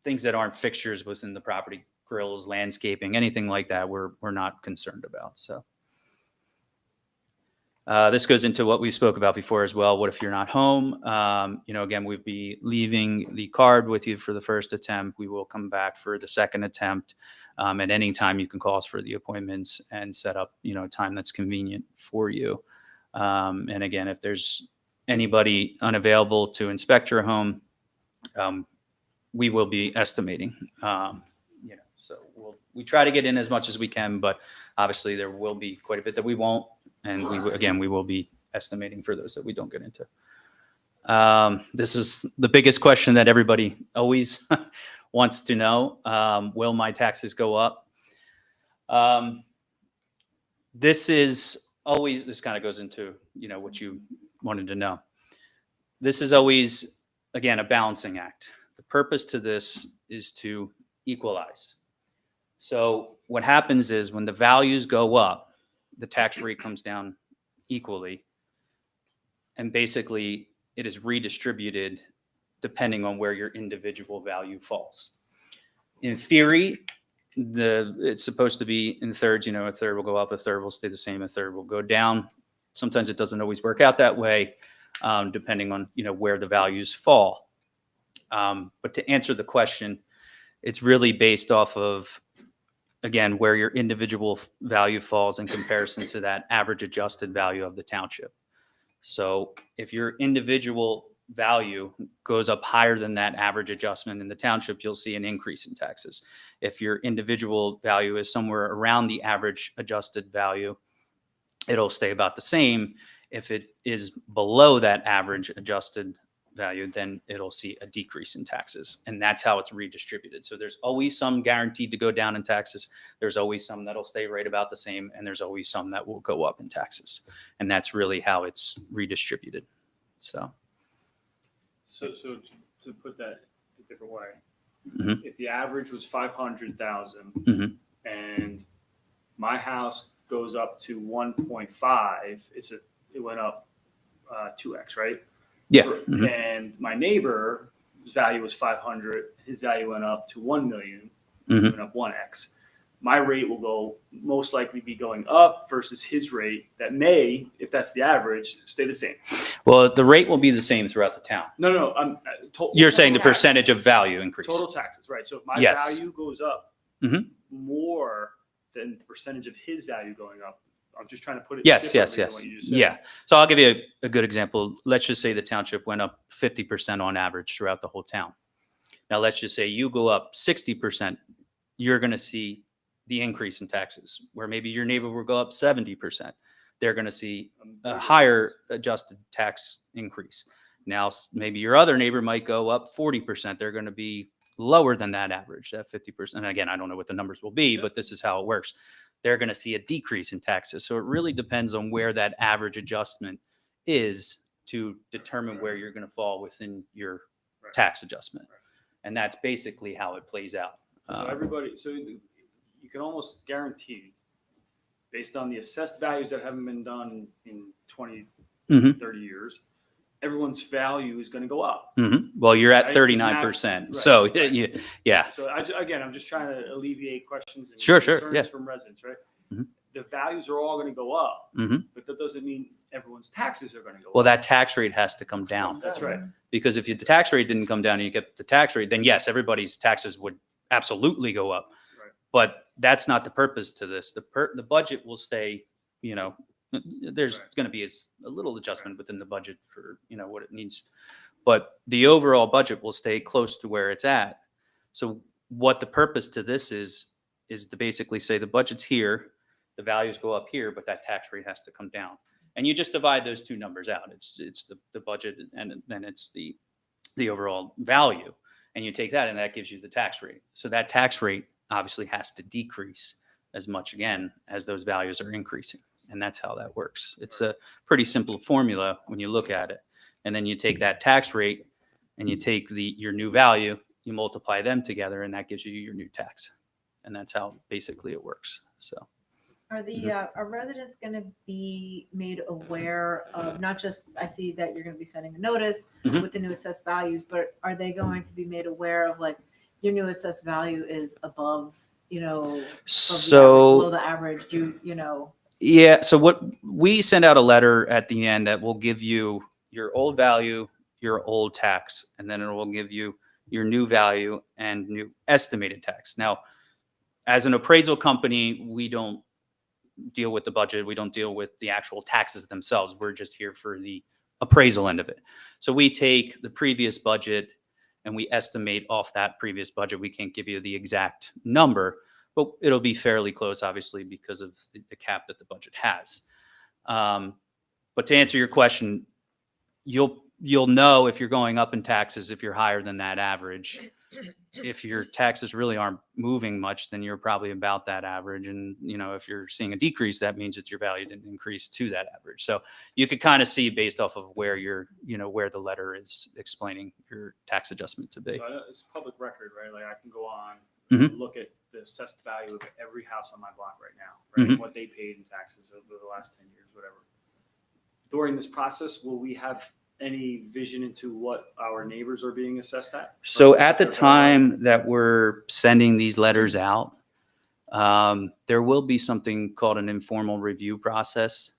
things that aren't fixtures within the property, grills, landscaping, anything like that, we're not concerned about. So this goes into what we spoke about before as well. What if you're not home? Again, we'd be leaving the card with you for the first attempt. We will come back for the second attempt. At any time, you can call us for the appointments and set up, a time that's convenient for you. And again, if there's anybody unavailable to inspect your home, we will be estimating. So we try to get in as much as we can, but obviously there will be quite a bit that we won't. And we will be estimating for those that we don't get into. This is the biggest question that everybody always wants to know. Will my taxes go up? This kind of goes into, what you wanted to know. This is always, again, a balancing act. The purpose to this is to equalize. So what happens is when the values go up, the tax rate comes down equally. And basically, it is redistributed depending on where your individual value falls. In theory, it's supposed to be in thirds. You know, a third will go up, a third will stay the same, a third will go down. Sometimes it doesn't always work out that way, depending on, you know, where the values fall. But to answer the question, it's really based off of, again, where your individual value falls in comparison to that average adjusted value of the township. So if your individual value goes up higher than that average adjustment in the township, you'll see an increase in taxes. If your individual value is somewhere around the average adjusted value, it'll stay about the same. If it is below that average adjusted value, then it'll see a decrease in taxes. And that's how it's redistributed. So there's always some guaranteed to go down in taxes. There's always some that'll stay right about the same. And there's always some that will go up in taxes. And that's really how it's redistributed. So to put that a different way, Mhm. if the average was 500,000 Mhm. and my house goes up to 1.5, it went up 2x, right? yeah. Mhm. And my neighbor's value was 500. His value went up to 1 million. Mhm. Went up 1x. My rate will most likely be going up versus his rate that may, if that's the average, stay the same. Well, the rate will be the same throughout the town. No. You're saying the total percentage of value increase. Total taxes, right? So if my Yes. value goes up Mhm. more than the percentage of his value going up, I'm just trying to put it Yes. differently than what you just said. Yeah. So I'll give you a good example. Let's just say the township went up 50% on average throughout the whole town. Now, let's just say you go up 60%, you're going to see the increase in taxes, where maybe your neighbor will go up 70%. They're going to see a higher adjusted tax increase. Now, maybe your other neighbor might go up 40%. They're going to be lower than that average, that 50%. And again, I don't know what the numbers will be, but this is how it works. They're going to see a decrease in taxes. So it really depends on where that average adjustment is to determine where you're going to fall within your tax adjustment. And that's basically how it plays out. So you can almost guarantee, based on the assessed values that haven't been done in 20, Mhm. 30 years, everyone's value is going to go up. Well, you're at Right? 39%. Right, So right. yeah. So I'm just trying to alleviate questions and Sure, concerns yeah. from residents, right? Mhm. The values are all going to go up, Mhm. but that doesn't mean everyone's taxes are going to go Well, up. that tax rate has to come down. That's right. Because if the tax rate didn't come down and you get the tax rate, then yes, everybody's taxes would absolutely go up. Right. But that's not the purpose to this. The budget will stay, you know, there's Right. going to be a little adjustment within the budget for, you know, what it needs. But the overall budget will stay close to where it's at. So what the purpose to this is to basically say the budget's here, the values go up here, but that tax rate has to come down. And you just divide those two numbers out. It's the budget and then it's the overall value. And you take that and that gives you the tax rate. So that tax rate obviously has to decrease as much again as those values are increasing. And that's how that works. It's a pretty simple formula when you look at it. And then you take that tax rate and you take your new value, you multiply them together, and that gives you your new tax. And that's how basically it works. So. Are are residents going to be made aware of, not just, I see that you're going to be sending a notice Mhm. with the new assessed values, but are they going to be made aware of, like, your new assessed value is above, below the average, you know? Yeah. So what we send out a letter at the end that will give you your old value, your old tax, and then it will give you your new value and new estimated tax. Now, as an appraisal company, we don't deal with the budget. We don't deal with the actual taxes themselves. We're just here for the appraisal end of it. So we take the previous budget and we estimate off that previous budget. We can't give you the exact number, but it'll be fairly close, obviously, because of the cap that the budget has. But to answer your question, you'll know if you're going up in taxes if you're higher than that average. If your taxes really aren't moving much, then you're probably about that average. And, if you're seeing a decrease, that means that your value didn't increase to that average. So you could kind of see based off of where where the letter is explaining your tax adjustment to be. So it's public record, right? Like I can go on Mhm. and look at the assessed value of every house on my block right now, right? Mhm. What they paid in taxes over the last 10 years, whatever. During this process, will we have any vision into what our neighbors are being assessed at? So at the time that we're sending these letters out, There will be something called an informal review process.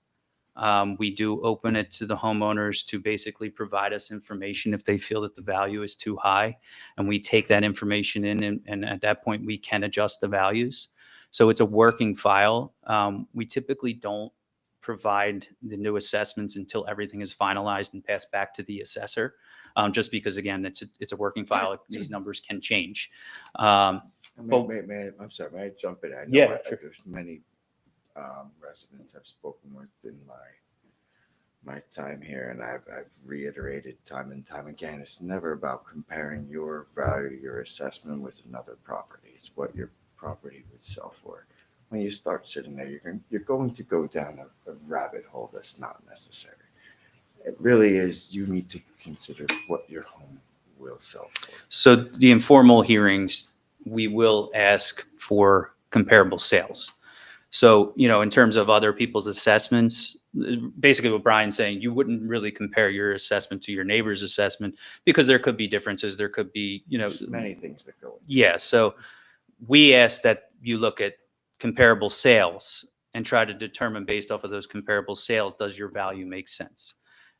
We do open it to the homeowners to basically provide us information if they feel that the value is too high. And we take that information in, and at that point, we can adjust the values. So it's a working file. We typically don't provide the new assessments until everything is finalized and passed back to the assessor, just because, again, it's a working file. These numbers can change. I'm sorry, may I jump in? I know Yeah, sure. there's many residents I've spoken with in my time here, and I've reiterated time and time again, it's never about comparing your value, your assessment with another property. It's what your property would sell for. When you start sitting there, you're going to go down a rabbit hole that's not necessary. It really is, you need to consider what your home will sell for. So the informal hearings, we will ask for comparable sales. So, in terms of other people's assessments, basically what Brian's saying, you wouldn't really compare your assessment to your neighbor's assessment because there could be differences. There could be, There's many things that go into Yeah. So we ask that you look at comparable sales and try to determine based off of those comparable sales, does your value make sense?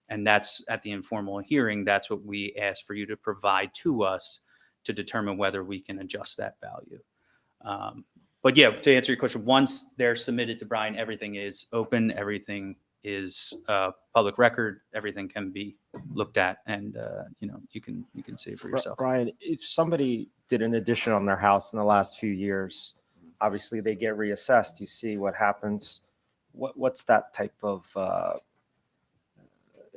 And that's at the informal hearing. That's what we ask for you to provide to us to determine whether we can adjust that value. But yeah, to answer your question, once they're submitted to Brian, everything is open, everything is public record, everything can be looked at, and you can see it for yourself. Brian, if somebody did an addition on their house in the last few years, obviously they get reassessed. You see what happens. What's that type of?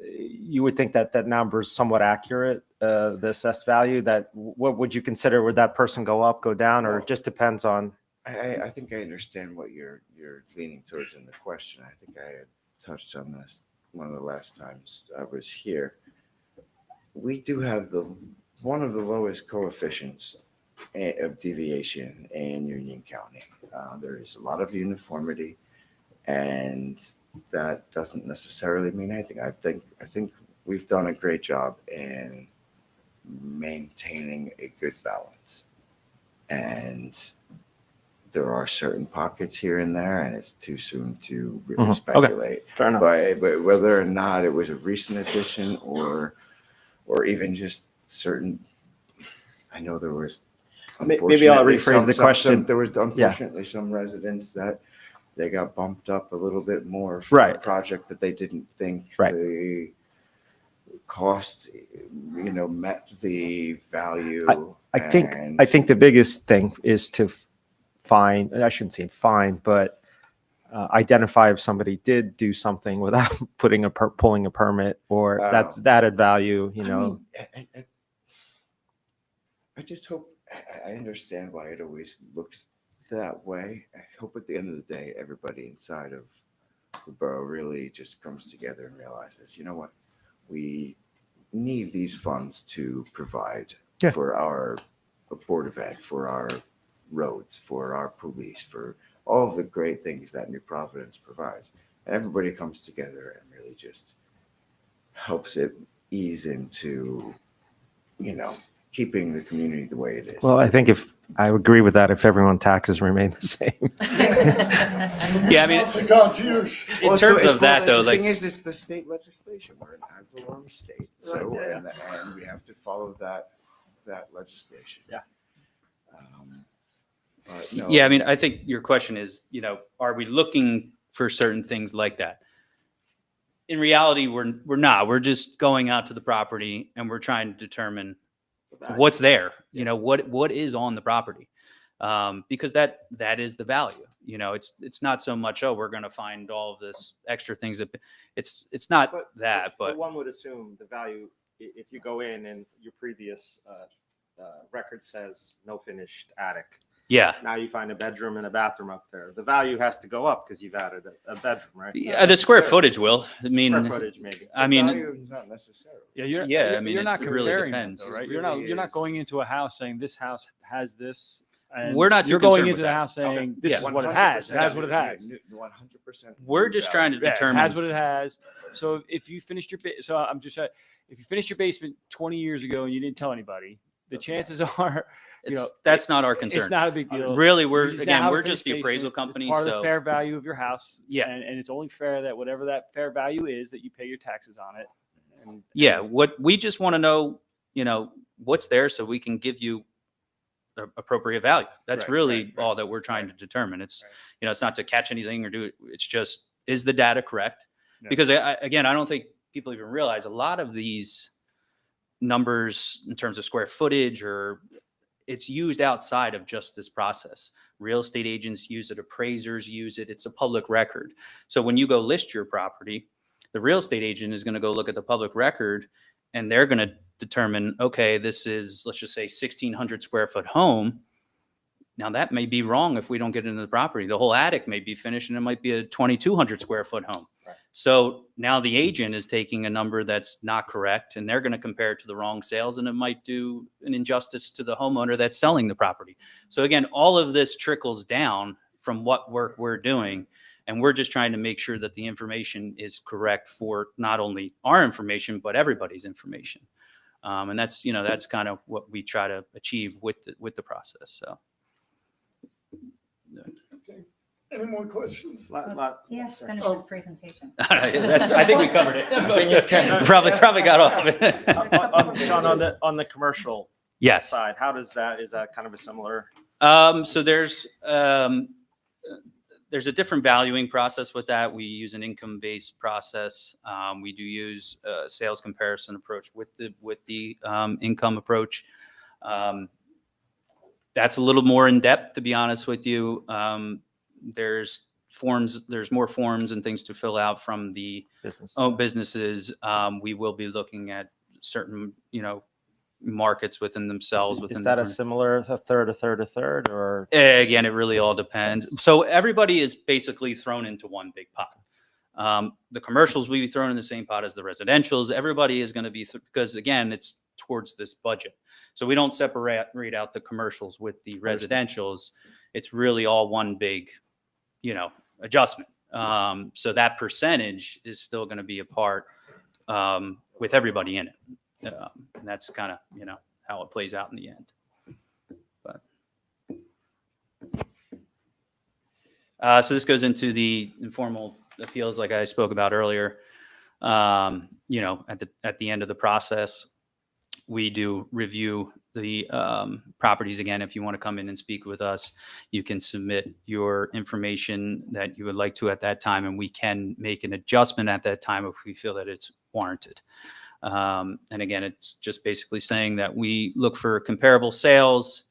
You would think that number is somewhat accurate, the assessed value. What would you consider? Would that person go up, go down, or it just depends on? I think I understand what you're leaning towards in the question. I think I had touched on this one of the last times I was here. We do have one of the lowest coefficients of deviation in Union County. There is a lot of uniformity, and that doesn't necessarily mean anything. I think we've done a great job in maintaining a good balance, and there are certain pockets here and there, and it's too soon to really speculate. Okay. Fair enough. But whether or not it was a recent addition or even just certain, I know there was. Maybe I'll rephrase the question. There was unfortunately some residents that they got bumped up a little bit more for a project that they didn't think the cost, met the value. I think the biggest thing is to find, I shouldn't say find, but identify if somebody did do something without pulling a permit, or that's added value, I just hope, I understand why it always looks that way. I hope at the end of the day, everybody inside of the borough really just comes together and realizes, you know what, we need these funds to provide for our Board of Ed, for our roads, for our police, for all of the great things that New Providence provides. And everybody comes together and really just helps it ease into, keeping the community the way it is. Well, I think I agree with that if everyone's taxes remain the same. Yeah, I mean, To God's ears. in terms of that, though, the like, thing is, it's the state legislation. We're an ad valorem state, so and we have to follow that legislation. Yeah. But no, yeah, I mean, I think your question is, are we looking for certain things like that? In reality, we're not. We're just going out to the property and we're trying to determine what's there. What is on the property, because that is the value. It's not so much, we're going to find all of this extra things. That it's not but one would assume the value, if you go in and your previous record says no finished attic. Yeah. Now you find a bedroom and a bathroom up there. The value has to go up because you've added a bedroom, right? Yeah, the square footage will. I mean, square footage maybe. I mean, value is not necessarily. Yeah, you're not comparing it, though, right? You're not going into a house saying this house has this. And we're not too you're going concerned into with the that. house saying this is 100%. what it has. It has what it has. 100%. we're just trying to Yeah, it determine. has what it has. So if you finished your basement 20 years ago and you didn't tell anybody, the chances are, that's not our concern. It's not a big deal. Really, You just now have we're a just the finished appraisal basement. company. It's part of so the fair value of your house. Yeah. And it's only fair that whatever that fair value is, that you pay your taxes on it. What we just want to know, what's there so we can give you the appropriate value. That's really all that we're trying to determine. It's, it's not to catch anything or do it. It's just, is the data correct? Yeah. Because again, I don't think people even realize a lot of these numbers in terms of square footage, or it's used outside of just this process. Real estate agents use it, appraisers use it. It's a public record. So when you go list your property, the real estate agent is going to go look at the public record, and they're going to determine, okay, this is, let's just say 1,600 square foot home. Now that may be wrong if we don't get into the property. The whole attic may be finished and it might be a 2,200 square foot home. Right. So now the agent is taking a number that's not correct, and they're going to compare it to the wrong sales, and it might do an injustice to the homeowner that's selling the property. So again, all of this trickles down from what work we're doing, and we're just trying to make sure that the information is correct for not only our information, but everybody's information. And that's, that's kind of what we try to achieve with the process. So. Okay. Any more questions? Yes, finish his presentation. I think we covered it. Probably got off of it. Sean, on the commercial side, how does that, is that kind of a similar? So there's a different valuing process with that. We use an income-based process. We do use a sales comparison approach with the income approach. That's a little more in depth, to be honest with you. There's more forms and things to fill out from the businesses. We will be looking at certain, markets within themselves. Is that a similar a third, or? Again, it really all depends. So everybody is basically thrown into one big pot. The commercials will be thrown in the same pot as the residentials. Everybody is going to be, because again, it's towards this budget. So we don't separate out the commercials with the residentials. It's really all one big, adjustment. So that percentage is still going to be a part with everybody in it. And that's kind of, how it plays out in the end. But so this goes into the informal appeals, like I spoke about earlier. At the end of the process, we do review the properties. Again, if you want to come in and speak with us, you can submit your information that you would like to at that time, and we can make an adjustment at that time if we feel that it's warranted. And again, it's just basically saying that we look for comparable sales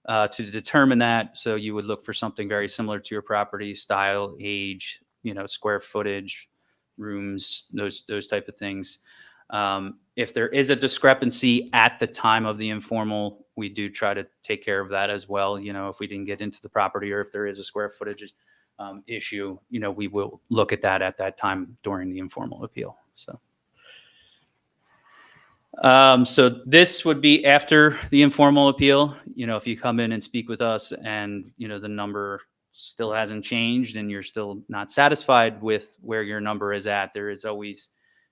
to determine that. So you would look for something very similar to your property, style, age, square footage, rooms, those type of things. If there is a discrepancy at the time of the informal, we do try to take care of that as well. If we didn't get into the property, or if there is a square footage issue, we will look at that time during the informal appeal. So this would be after the informal appeal. If you come in and speak with us and, the number still hasn't changed and you're still not satisfied with where your number is at, there is always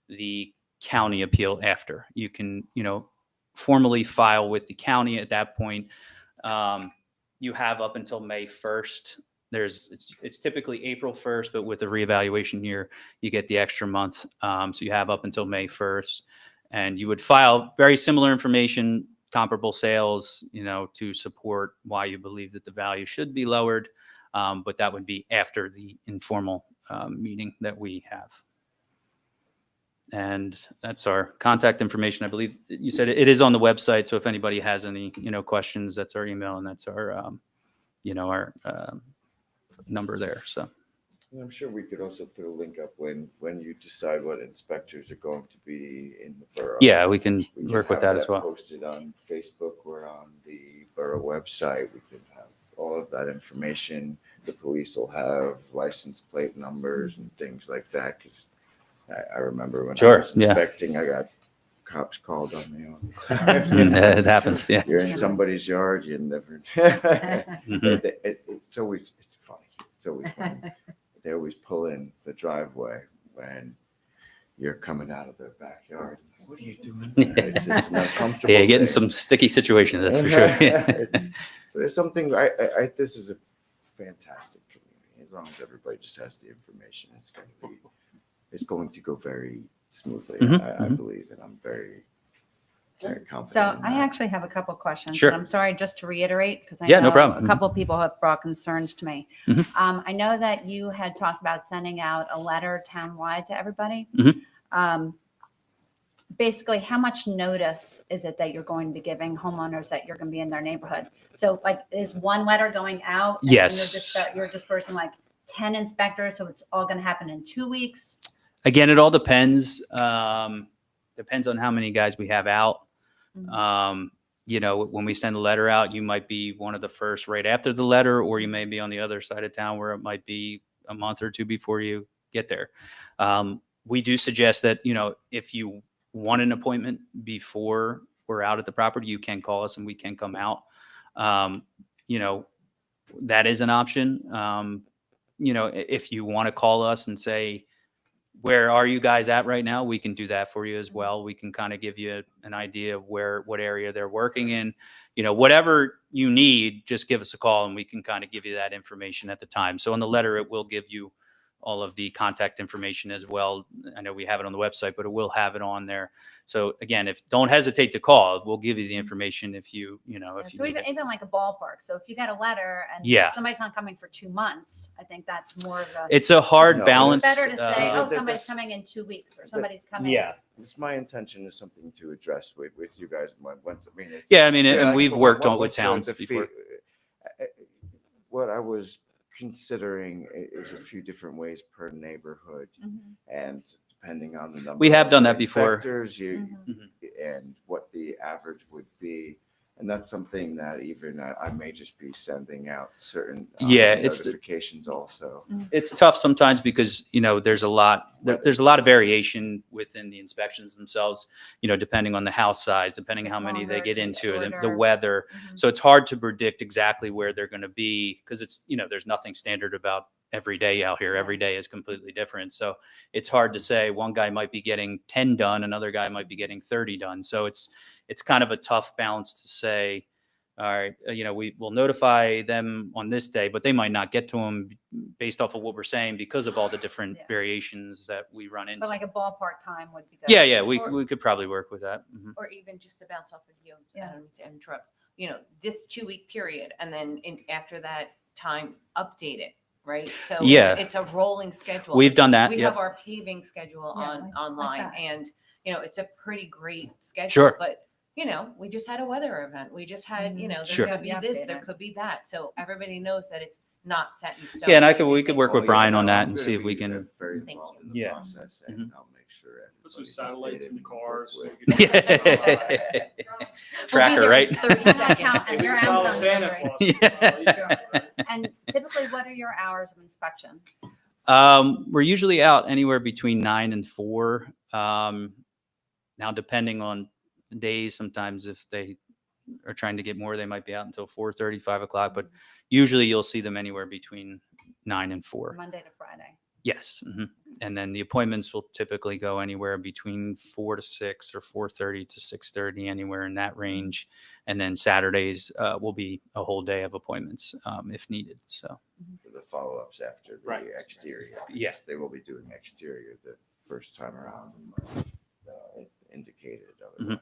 the county appeal after. You can, formally file with the county at that point. You have up until May 1st. It's typically April 1st, but with the reevaluation year, you get the extra month. So you have up until May 1st. And you would file very similar information, comparable sales, to support why you believe that the value should be lowered. But that would be after the informal meeting that we have. And that's our contact information. I believe you said it is on the website. So if anybody has any, questions, that's our email, and that's our, our number there. So. And I'm sure we could also put a link up when you decide what inspectors are going to be in the borough. Yeah, we can work with have that as well. Posted on Facebook or on the borough website. We can have all of that information. The police will have license plate numbers and things like that. Because I remember when I was inspecting, I got cops called on me all the time. It happens. Yeah, you're in somebody's yard. You never. It's always funny. It's always funny. They always pull in the driveway when you're coming out of their backyard. what are you doing? It's an uncomfortable Yeah, getting thing. some sticky situations, that's for sure. But it's something, this is a fantastic community. As long as everybody just has the information, it's going to go very smoothly, I believe, and I'm very, very confident. So in I that. actually have a couple of questions. Sure. And I'm sorry, just to reiterate, because I Yeah, no know problem. a couple of people have brought concerns to me. Mhm. I know that you had talked about sending out a letter townwide to everybody. Mhm. Basically, how much notice is it that you're going to be giving homeowners that you're going to be in their neighborhood? So like, is one letter going out? And Yes. You're dispersing like 10 inspectors, so it's all going to happen in 2 weeks? Again, it all depends. Depends on how many guys we have out. You know, when we send a letter out, you might be one of the first right after the letter, or you may be on the other side of town where it might be a month or two before you get there. We do suggest that, you know, if you want an appointment before we're out at the property, you can call us and we can come out. You know, that is an option. You know, if you want to call us and say, where are you guys at right now? We can do that for you as well. We can kind of give you an idea of what area they're working in. You know, whatever you need, just give us a call and we can kind of give you that information at the time. So in the letter, it will give you all of the contact information as well. I know we have it on the website, but it will have it on there. So again, don't hesitate to call. We'll give you the information if you know, if you So need it. even like a ballpark. So if you got a letter and Yeah. somebody's not coming for 2 months, I think that's more of a. It's a hard No, balance. It's better to say, oh, that- somebody's that's- coming in 2 weeks, or somebody's coming. Yeah. It's my intention is something to address with you guys once. I mean, it's, Yeah, I mean, it's and we've worked on with what's the towns before. What I was considering is a few different ways per neighborhood, and depending on the number. We have done of that before. inspectors, Mhm. and what the average would be. And that's something that even I may just be sending out certain notifications also. It's tough sometimes because, you know, there's a lot of variation within the inspections themselves, you know, depending on the house size, depending on how many they get into, the weather. So it's hard to predict exactly where they're going to be because it's, you know, there's nothing standard about every day out here. Every day is completely different. So it's hard to say one guy might be getting 10 done, another guy might be getting 30 done. So it's kind of a tough balance to say, all right, you know, we will notify them on this day, but they might not get to them based off of what we're saying because of all the different variations that we run into. But like a ballpark time would be good. Yeah, we could probably work with that. Mhm. Or even just to bounce off of you, I don't mean to interrupt, you know, this 2 week period, and then after that time, update it, right? So Yeah. it's a rolling schedule. We've done that. We Yep. have our paving schedule online, that. and, you know, it's a pretty great schedule. Sure. But, you know, we just had a weather event. We just had, you know, there Sure. could be this, there Updated. could be that. So everybody knows that it's not set in stone. Yeah, and like we you could said. work with Oh, yeah, Brian on no, that I'm and gonna see if we be can. very Thank involved in the Yeah. process, and Mhm. I'll make sure Put some everybody's satellites in the updated cars. So with- we can- Tracker, there right? in 30 seconds. And your Follow Amazon Santa delivery. Claus. Yeah. And typically, what are your hours of inspection? We're usually out anywhere between 9 and 4. Now, depending on the days, sometimes if they are trying to get more, they might be out until 4:30, 5 o'clock. But usually you'll see them anywhere between 9 and 4. Monday to Friday. Yes. And then the appointments will typically go anywhere between 4 to 6 or 4:30 to 6:30, anywhere in that range. And then Saturdays will be a whole day of appointments if needed. So. For the follow-ups after the Right. exterior. Yeah. They will be doing exterior the first time around, indicated otherwise.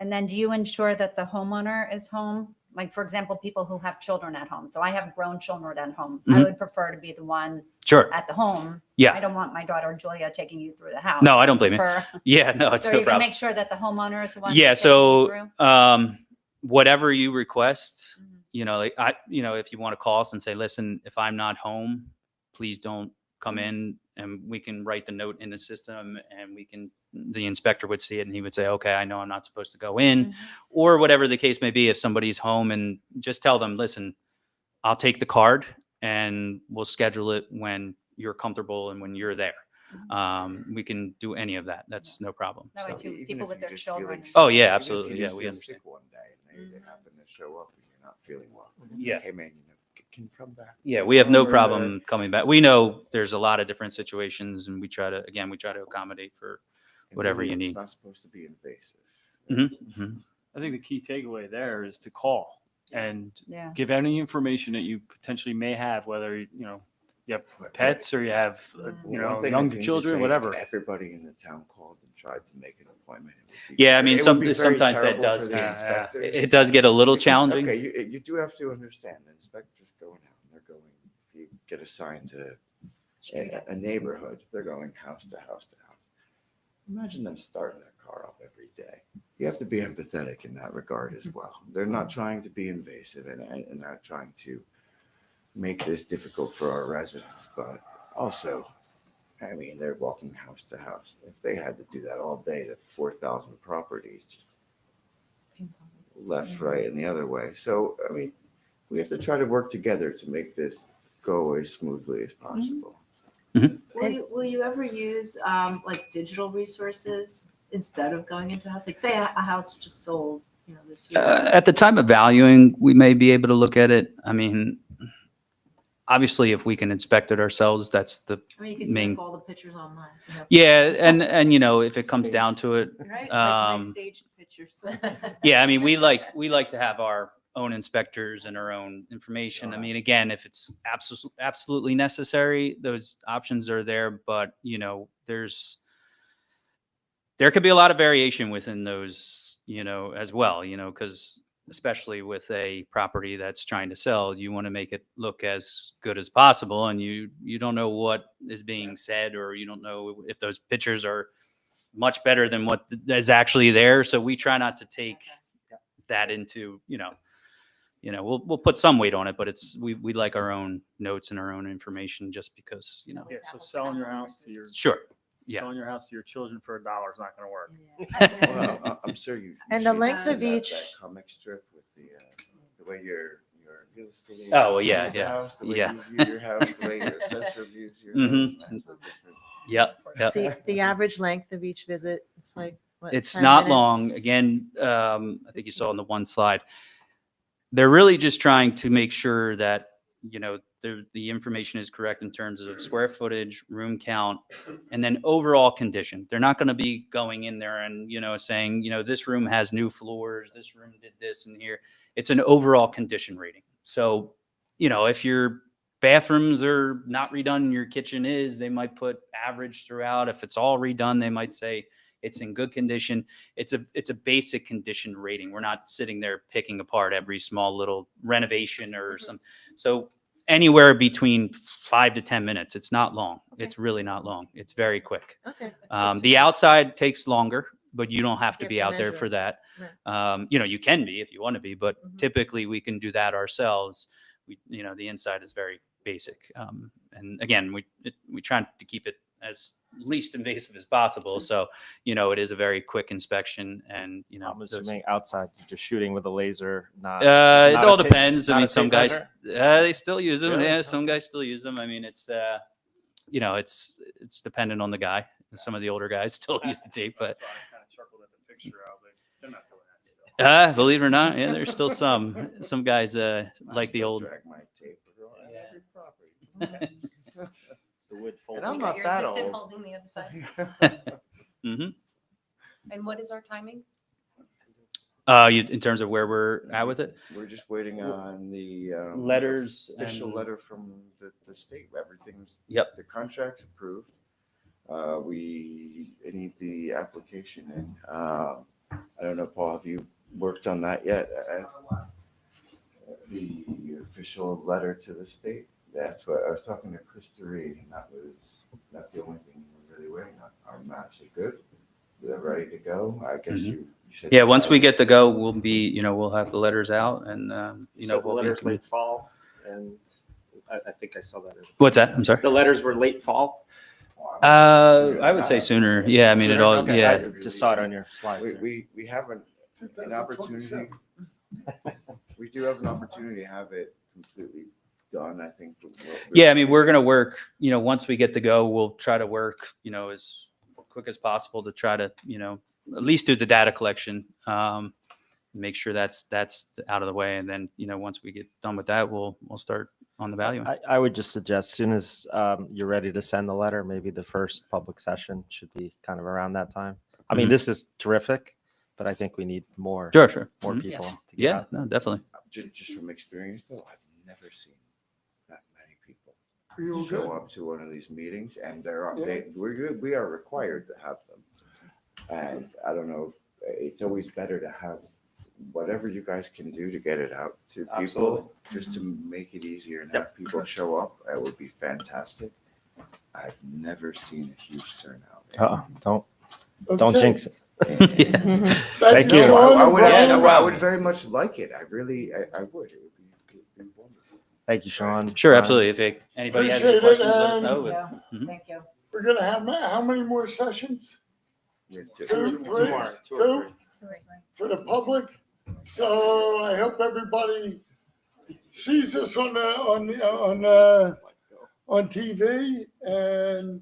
And then do you ensure that the homeowner is home? Like, for example, people who have children at home. So I have grown children at home. I Mhm. would prefer to be the one Sure. at the home. Yeah. I don't want my daughter Julia taking you through the house. No, I don't blame you. For- Yeah, no, it's So no you can problem. make sure that the homeowner is the one. Yeah. taking you So, through? whatever you request, Mhm. you know, if you want to call us and say, listen, if I'm not home, please don't come in, and we can write the note in the system, and the inspector would see it and he would say, okay, I know I'm not supposed to go in, or whatever the case may be. If somebody's home, and just tell them, listen, I'll take the card and we'll schedule it when you're comfortable and when you're there. We can do any of that. That's no problem. That way So- too, Even people if with you their just feel children. like Oh, sick, yeah, even if absolutely. you Yeah, just we feel understand. sick one day and they happen to show up and you're not feeling well. Yeah. Hey man, can you come back? Yeah, we have no Or, problem coming back. We know there's a lot of different situations, and we try to accommodate for whatever really, you need. It's not supposed to be invasive. I think the key takeaway there is to call and Yeah. give any information that you potentially may have, whether you have pets or you have One thing I young do need to children, say, whatever. If everybody in the town called and tried to make an appointment, it would be Yeah, I mean, it would be very sometimes that terrible does for the inspectors. it does get a little Because, challenging. Okay, you do have to understand, the inspectors going out, and they're going, if you get assigned to a neighborhood, they're going house to house to house. Imagine them starting their car up every day. You have to be empathetic in that regard as well. They're not trying to be invasive and not trying to make this difficult for our residents, but also, I mean, they're walking house to house. If they had to do that all day to 4,000 properties, just left, right, and the other way. So, I mean, we have to try to work together to make this go as smoothly as possible. Will you ever use like digital resources instead of going into a house? Like say a house just sold, this year. At the time of valuing, we may be able to look at it. I mean, obviously, if we can inspect it ourselves, that's the I mean, you can main. see all the pictures online. Yeah, and if it comes down to it, Right? Like nice staged pictures. yeah, I mean, we like to have our own inspectors and our own information. I mean, again, if it's absolutely necessary, those options are there. But there could be a lot of variation within those, as well. Because especially with a property that's trying to sell, you want to make it look as good as possible, and you don't know what is being said, or you don't know if those pictures are much better than what is actually there. So we try not to take that into, we'll put some weight on it, but we like our own notes and our own information, just because, Yeah, so selling your house to your Sure. Yeah. selling your house to your children for $1 is not going to work. Well, I'm sure you. And you the should length see of that each- comic strip with the way your real estate agent Oh, well, yeah, sees the yeah, house, the way yeah. you view your house, the way your assessor views your Mhm. house. That's a different. Yep. The average length of each visit, it's like, what, It's 10 not minutes? long. Again, I think you saw on the one slide, they're really just trying to make sure that, the information is correct in terms of square footage, room count, and then overall condition. They're not going to be going in there and, saying, this room has new floors, this room did this and here. It's an overall condition rating. So, if your bathrooms are not redone and your kitchen is, they might put average throughout. If it's all redone, they might say it's in good condition. It's a basic condition rating. We're not sitting there picking apart every small little renovation or some. So anywhere between 5 to 10 minutes. It's not long. It's really not long. It's very quick. Okay. The outside takes longer, but you don't have to You be have to out there measure for it. that. Right. You can be if you want to be, but Mhm. typically we can do that ourselves. The inside is very basic. And again, we try to keep it as least invasive as possible. So, it is a very quick inspection, and, I'm assuming outside, you're just shooting with a laser, not. it not a all tape- depends. I not a mean, some tape guys, measure? they still use them. Really? Yeah, some guys still use them. I mean, it's dependent on the guy. Some of the older guys still use the tape, but So I kind of chuckled at the picture. I was like, they're not doing that still. believe it or not, yeah, there's still some guys I like the still old. Drag my tape around Yeah. every property. The wood fold. And I'm You not got your that assistant old. holding the other side. Hmm. And what is our timing? In terms of where we're at with it, We're just waiting on the Letters official and- letter from the state. Everything's Yep. The contract's approved. We need the application in. I don't know, Paul, have you worked on that yet? The official letter to the state. That's what I was talking to Krista Reed, and that's the only thing we're really waiting on. Our maps are good. They're ready to go. I guess Mhm. you said. yeah. Once we get the go, we'll be, we'll have the letters out, and You said the we'll be. letters late fall, and I think I saw that. What's that? I'm sorry. The letters were late fall? I would say sooner. Yeah, I mean, it all. Okay, Yeah. I just saw it on your slides. We have an opportunity. We do have an opportunity to have it completely done, I think. Yeah, I mean, we're going to work, once we get the go, we'll try to work, as quick as possible to try to, at least do the data collection, make sure that's out of the way. And then, once we get done with that, we'll start on the value. I would just suggest as soon as you're ready to send the letter, maybe the first public session should be kind of around that time. I mean, Mhm. this is terrific, but I think we need more Sure. more Mhm. people to get Yeah, out. no, definitely. Just from experience though, I've never seen that many people Real show good. up to one of these meetings, and they're Yeah. we are required to have them. And I don't know if it's always better to have whatever you guys can do to get it out to people, Absolutely. just to make it easier and have people show up. It would be fantastic. I've never seen a huge turnout. Don't Okay. jinx it. Thank you. you. I would Brian. actually, I would very much like it. I really, I would. It would be wonderful. Thank you, Sean. Sure, Brian. absolutely. If anybody has any Appreciate it, questions, let us and- know. Yeah, Mhm. thank you. We're gonna have how many more sessions? We have to- Two, three, two for the public. So I hope everybody sees us on TV, and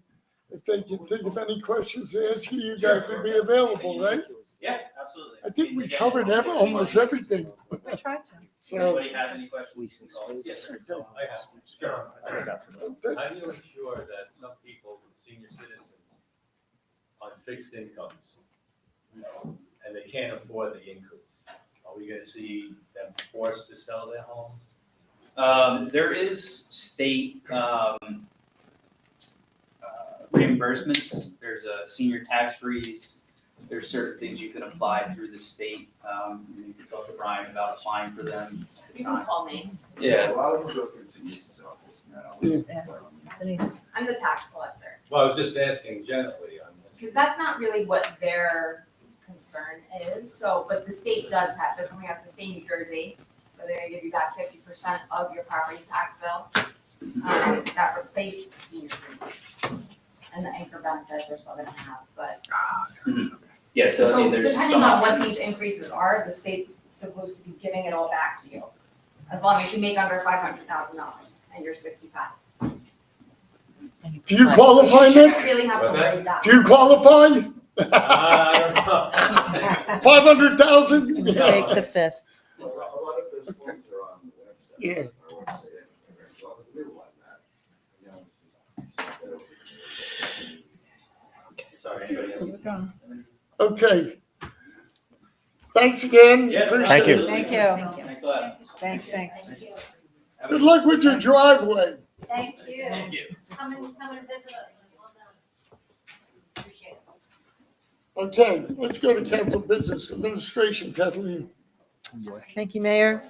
if they can think of any questions to ask you, you guys will be available, right? Yeah, absolutely. I think we covered almost everything. We tried to. So, has any questions? Yes, sir. I have, John, how do you ensure that some people, senior citizens, on fixed incomes, and they can't afford the increase? Are we gonna see them forced to sell their homes? There is state reimbursements. There's a senior tax freeze. There's certain things you can apply through the state. You can talk to Brian about applying for them at the You can time. call me. Yeah. A lot of them go through Denise's office now. Denise. I'm the tax collector. Well, I was just asking generally on this. Because that's not really what their concern is, so, but the state does have, they're coming out the state of New Jersey, so they're gonna give you back 50% of your property tax bill. That replaced the senior freeze. And the anchor benefits they're still gonna have, but. Yeah, so I mean, there's Depending some on what options. these increases are, the state's supposed to be giving it all back to you. As long as you make under $500,000 and you're 65. do you qualify, You shouldn't Nick? really have What's to that? worry that. Do you qualify? I don't know. 500,000? Can take the fifth. A lot of those forms are on the website. Yeah. Our website, well, we will on that. Sorry, anybody else? Okay. Thanks again. Yeah, Thank you. Thank you. Thanks a lot. Thanks. Thank you. Good luck with your driveway. Thank you. Thank you. Come and visit us. Appreciate it. Okay, let's go to council business administration, Kathleen. Thank you, Mayor.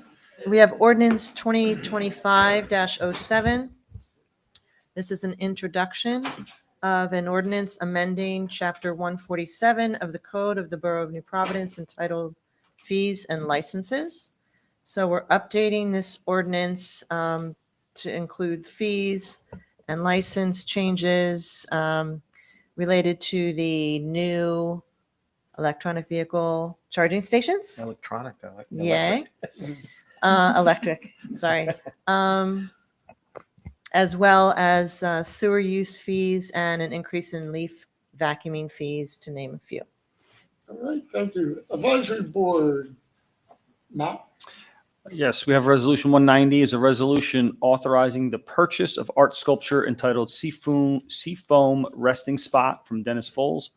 We have ordinance 2025-07. This is an introduction of an ordinance amending Chapter 147 of the Code of the Borough of New Providence entitled Fees and Licenses. So we're updating this ordinance to include fees and license changes related to the new electronic vehicle charging stations. Electronic. I like Yay. Electric, sorry. As well as sewer use fees and an increase in leaf vacuuming fees, to name a few. All right, thank you. Advisory board, Matt? Yes, we have Resolution 190 is a resolution authorizing the purchase of art sculpture entitled Seafoam Resting Spot from Dennis Foles.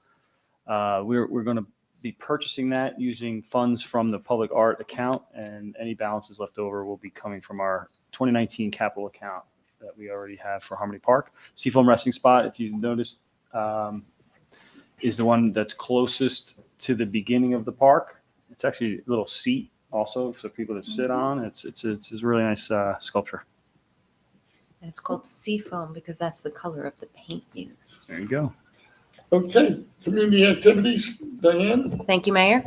We're going to be purchasing that using funds from the public art account, and any balances left over will be coming from our 2019 capital account that we already have for Harmony Park. Seafoam Resting Spot, if you noticed, is the one that's closest to the beginning of the park. It's actually a little seat also for people to sit on. It's a really nice sculpture. And it's called seafoam because that's the color of the paint used. There you go. Okay, community activities, Diane? Thank you, Mayor.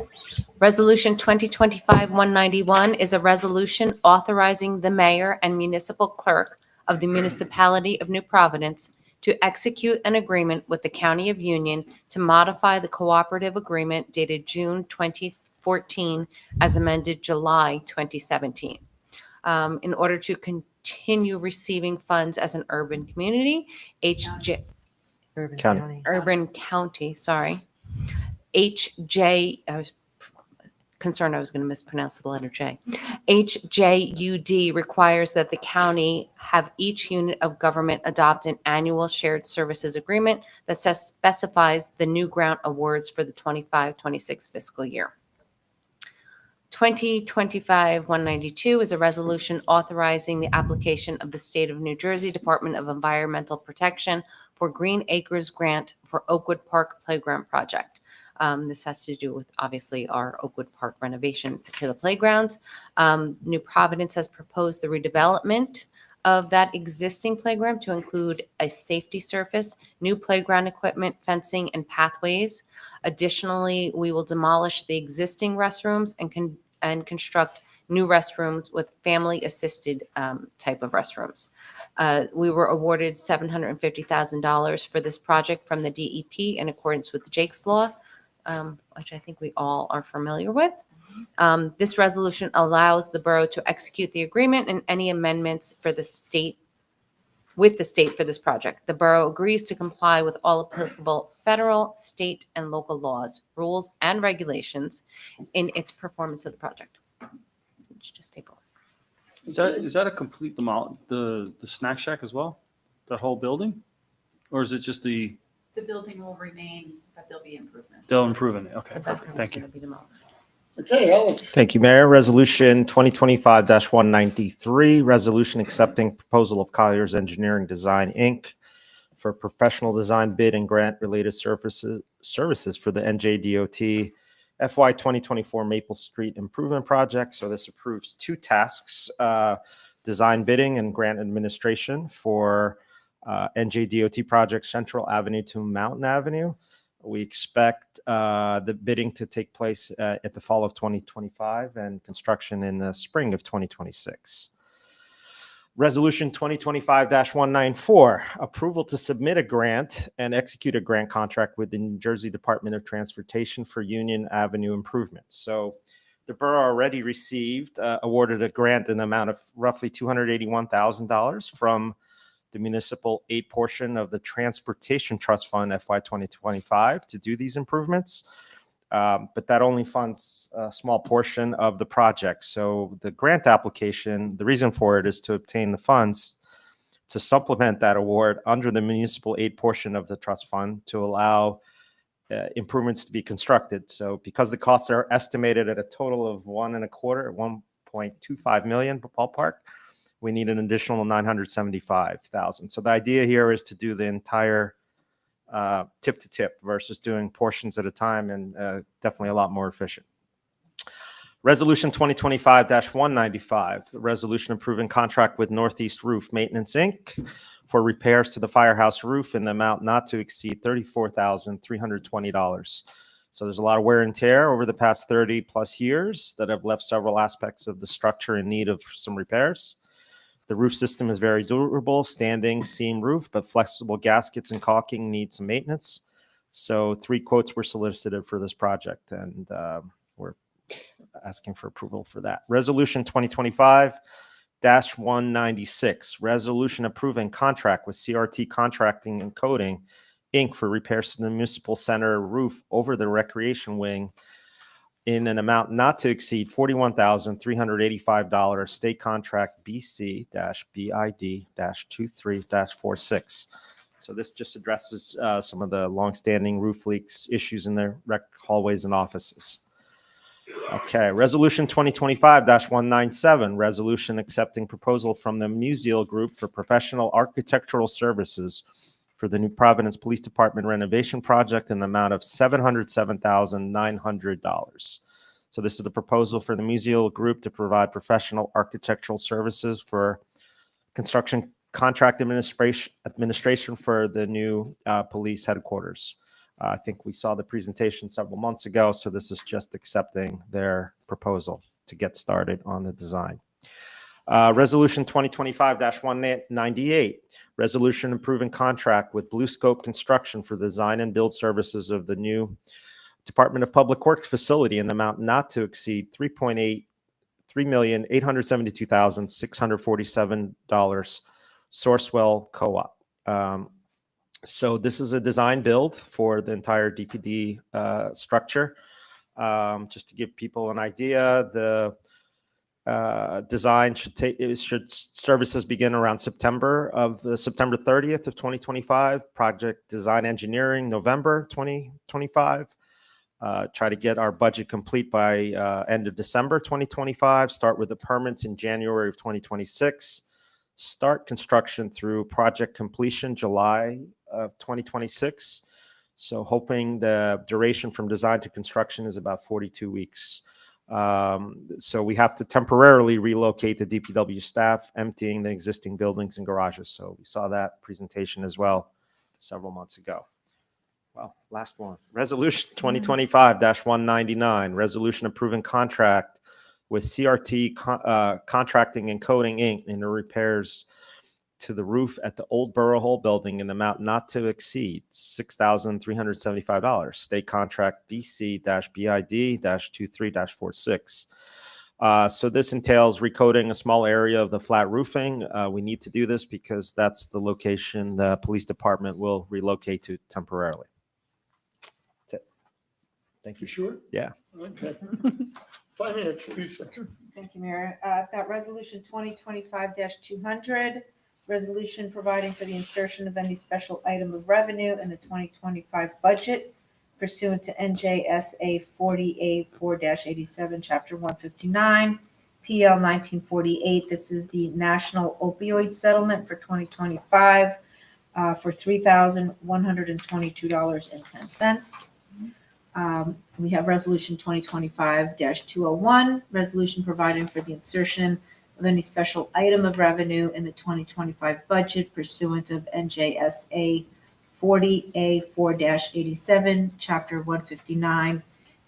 Resolution 2025-191 is a resolution authorizing the mayor and municipal clerk of the municipality of New Providence to execute an agreement with the County of Union to modify the cooperative agreement dated June 2014 as amended July 2017. In order to continue receiving funds as an urban community, Urban County. urban county, sorry. HJ, concerned I was going to mispronounce the letter J. HJUD requires that the county have each unit of government adopt an annual shared services agreement that specifies the new grant awards for the 25-26 fiscal year. 2025-192 is a resolution authorizing the application of the State of New Jersey Department of Environmental Protection for Green Acres Grant for Oakwood Park Playground Project. This has to do with, obviously, our Oakwood Park renovation to the playground. New Providence has proposed the redevelopment of that existing playground to include a safety surface, new playground equipment, fencing, and pathways. Additionally, we will demolish the existing restrooms and construct new restrooms with family-assisted type of restrooms. We were awarded $750,000 for this project from the DEP in accordance with Jake's Law, which I think we all are familiar with. This resolution allows the borough to execute the agreement and any amendments for the state with the state for this project. The borough agrees to comply with all applicable federal, state, and local laws, rules, and regulations in its performance of the project. It's just paperwork. Is that a complete the snack shack as well? That whole building? Or is it just the building will remain, but there'll be improvements. they'll improve in it? Okay, The perfect. bathroom's Thank gonna you. be demolished. Okay, Alex. Thank you, Mayor. Resolution 2025-193, resolution accepting proposal of Colliers Engineering Design, Inc. for professional design bid and grant-related services for the NJDOT FY 2024 Maple Street Improvement Project. So this approves two tasks, design bidding and grant administration for NJDOT project Central Avenue to Mountain Avenue. We expect the bidding to take place at the fall of 2025 and construction in the spring of 2026. Resolution 2025-194, approval to submit a grant and execute a grant contract with the New Jersey Department of Transportation for Union Avenue improvements. So the borough already awarded a grant in the amount of roughly $281,000 from the municipal aid portion of the Transportation Trust Fund FY 2025 to do these improvements. But that only funds a small portion of the project. So the grant application, the reason for it is to obtain the funds to supplement that award under the municipal aid portion of the trust fund to allow improvements to be constructed. So because the costs are estimated at a total of $1.25 million ballpark, we need an additional $975,000. So the idea here is to do the entire tip to tip versus doing portions at a time, and definitely a lot more efficient. Resolution 2025-195, resolution approving contract with Northeast Roof Maintenance, Inc. for repairs to the firehouse roof in the amount not to exceed $34,320. So there's a lot of wear and tear over the past 30 plus years that have left several aspects of the structure in need of some repairs. The roof system is very durable, standing seam roof, but flexible gaskets and caulking need some maintenance. So 3 quotes were solicited for this project, and we're asking for approval for that. Resolution 2025-196, resolution approving contract with CRT Contracting and Coating, Inc. for repairs to the municipal center roof over the recreation wing in an amount not to exceed $41,385, state contract BC-BID-23-46. So this just addresses some of the longstanding roof leaks issues in the rec hallways and offices. Okay, resolution 2025-197, resolution accepting proposal from the Museal Group for professional architectural services for the New Providence Police Department renovation project in the amount of $707,900. So this is the proposal for the Museal Group to provide professional architectural services for construction contract administration for the new police headquarters. I think we saw the presentation several months ago, so this is just accepting their proposal to get started on the design. Resolution 2025-198, resolution approving contract with Blue Scope Construction for design and build services of the new Department of Public Works facility in the amount not to exceed $3,872,647, Sourcewell Co-op. So this is a design build for the entire DPD structure. Just to give people an idea, the design services begin around September 30th of 2025. Project design engineering November 2025. Try to get our budget complete by end of December 2025. Start with the permits in January of 2026. Start construction through project completion July of 2026. So hoping the duration from design to construction is about 42 weeks. So we have to temporarily relocate the DPW staff, emptying the existing buildings and garages. So we saw that presentation as well several months ago. Well, last one. Resolution 2025-199, resolution approving contract with CRT Contracting and Coating, Inc. in the repairs to the roof at the old Borough Hall building in the amount not to exceed $6,375. State contract BC-BID-23-46. So this entails recoating a small area of the flat roofing. We need to do this because that's the location the police department will relocate to temporarily. That's it. Thank you. Sure? Yeah. Okay. Finance, Lisa. Thank you, Mayor. Got Resolution 2025-200, resolution providing for the insertion of any special item of revenue in the 2025 budget pursuant to NJSA 40A4-87, Chapter 159, PL 1948. This is the National Opioid Settlement for 2025 for $3,122.10. We have Resolution 2025-201, resolution providing for the insertion of any special item of revenue in the 2025 budget pursuant of NJSA 40A4-87, Chapter 159,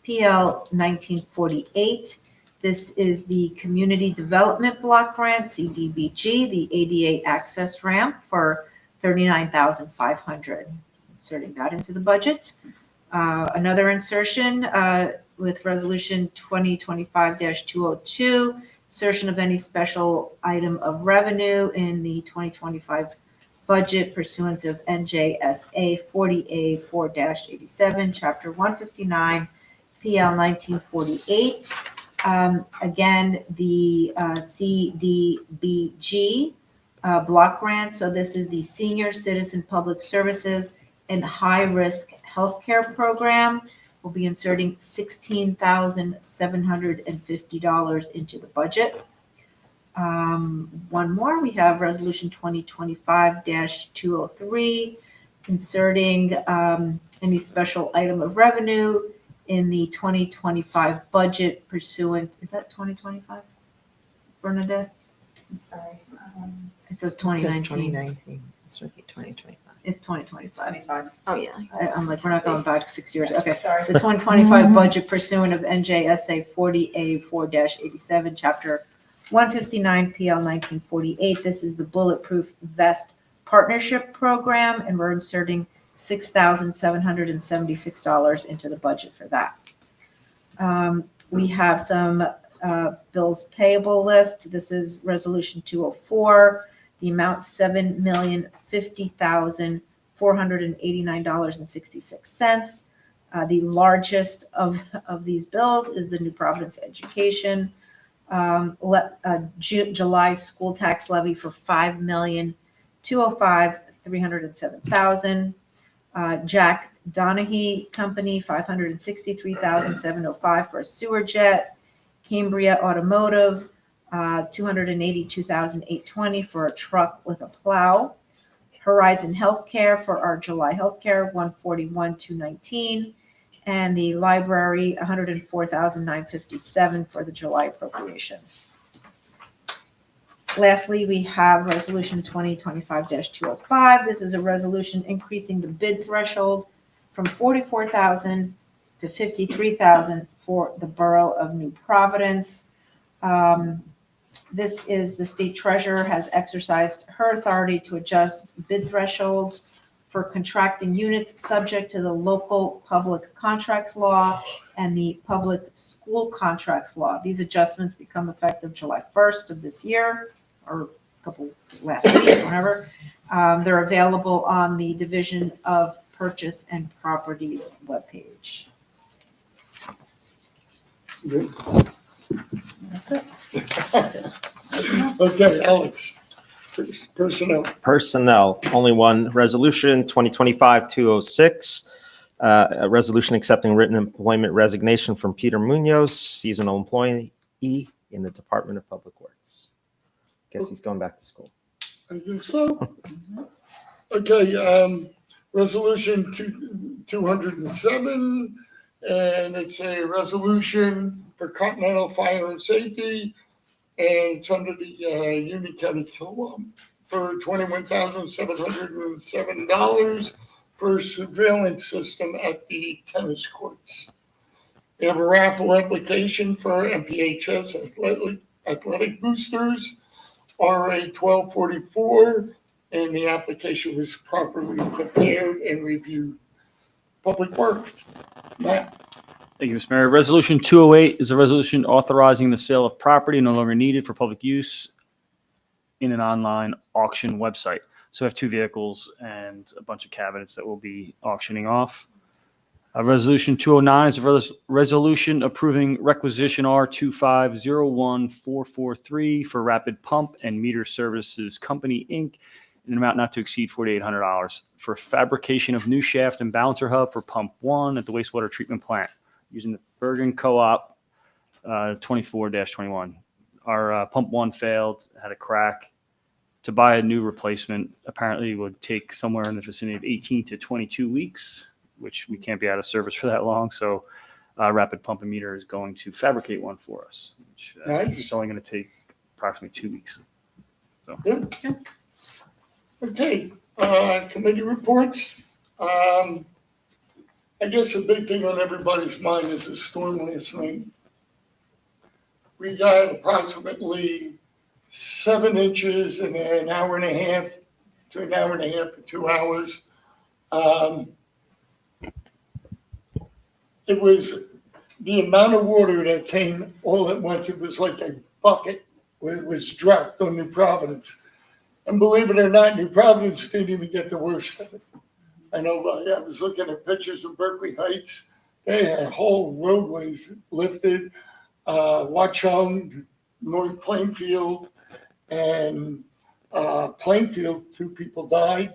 PL 1948. This is the Community Development Block Grant, CDBG, the ADA access ramp for $39,500. Inserting that into the budget. Another insertion with Resolution 2025-202, insertion of any special item of revenue in the 2025 budget pursuant of NJSA 40A4-87, Chapter 159, PL 1948. Again, the CDBG block grant. So this is the Senior Citizen Public Services and High Risk Healthcare Program. We'll be inserting $16,750 into the budget. One more, we have Resolution 2025-203, inserting any special item of revenue in the 2025 budget pursuant, is that 2025? Bernadette? I'm sorry. It says 2019. 2019. It's really 2025. It's 2025. Oh, yeah. I'm like, we're not going back 6 years. Okay, sorry. The 2025 budget pursuant of NJSA 40A4-87, Chapter 159, PL 1948. This is the Bulletproof Vest Partnership Program, and we're inserting $6,776 into the budget for that. We have some bills payable list. This is Resolution 204. The amount $7,050,489.66. The largest of these bills is the New Providence Education July school tax levy for $5,205,307,000. Jack Donaghy Company, $563,705 for a sewer jet. Cambria Automotive, $282,820 for a truck with a plow. Horizon Healthcare for our July healthcare, $141,219. And the library, $104,957 for the July appropriation. Lastly, we have Resolution 2025-205. This is a resolution increasing the bid threshold from $44,000 to $53,000 for the Borough of New Providence. This is the state treasurer has exercised her authority to adjust bid thresholds for contracting units subject to the local public contracts law and the public school contracts law. These adjustments become effective July 1st of this year, or a couple last week, whatever. They're available on the Division of Purchase and Properties webpage. Okay, Alex, personnel. Personnel, only one. Resolution 2025-206, a resolution accepting written employment resignation from Peter Munoz, seasonal employee in the Department of Public Works. Guess he's going back to school. I guess so. Okay, resolution 207, and it's a resolution for Continental Fire and Safety, and it's under the Union County Co-op for $21,707 for surveillance system at the tennis courts. We have a raffle application for MPHS athletic boosters, RA 1244, and the application was properly prepared and reviewed. Public Works, Matt. Thank you, Mr. Mayor. Resolution 208 is a resolution authorizing the sale of property no longer needed for public use in an online auction website. So I have 2 vehicles and a bunch of cabinets that we'll be auctioning off. Resolution 209 is a resolution approving requisition R2501443 for Rapid Pump and Meter Services Company, Inc., in an amount not to exceed $4,800 for fabrication of new shaft and balancer hub for Pump 1 at the wastewater treatment plant using the Bergen Co-op 24-21. Our Pump 1 failed, had a crack. To buy a new replacement apparently would take somewhere in the vicinity of 18 to 22 weeks, which we can't be out of service for that long. So Rapid Pump and Meter is going to fabricate one for us, which is only going to take approximately 2 weeks. So. Good. Okay, committee reports. I guess the big thing on everybody's mind is the storm last night. We got approximately 7 inches in an hour and a half to an hour and a half or 2 hours. It was the amount of water that came all at once. It was like a bucket where it was dropped on New Providence. And believe it or not, New Providence didn't even get the worst of it. I know I was looking at pictures of Berkeley Heights. They had whole roadways lifted. Watchung, North Plainfield, and Plainfield, 2 people died,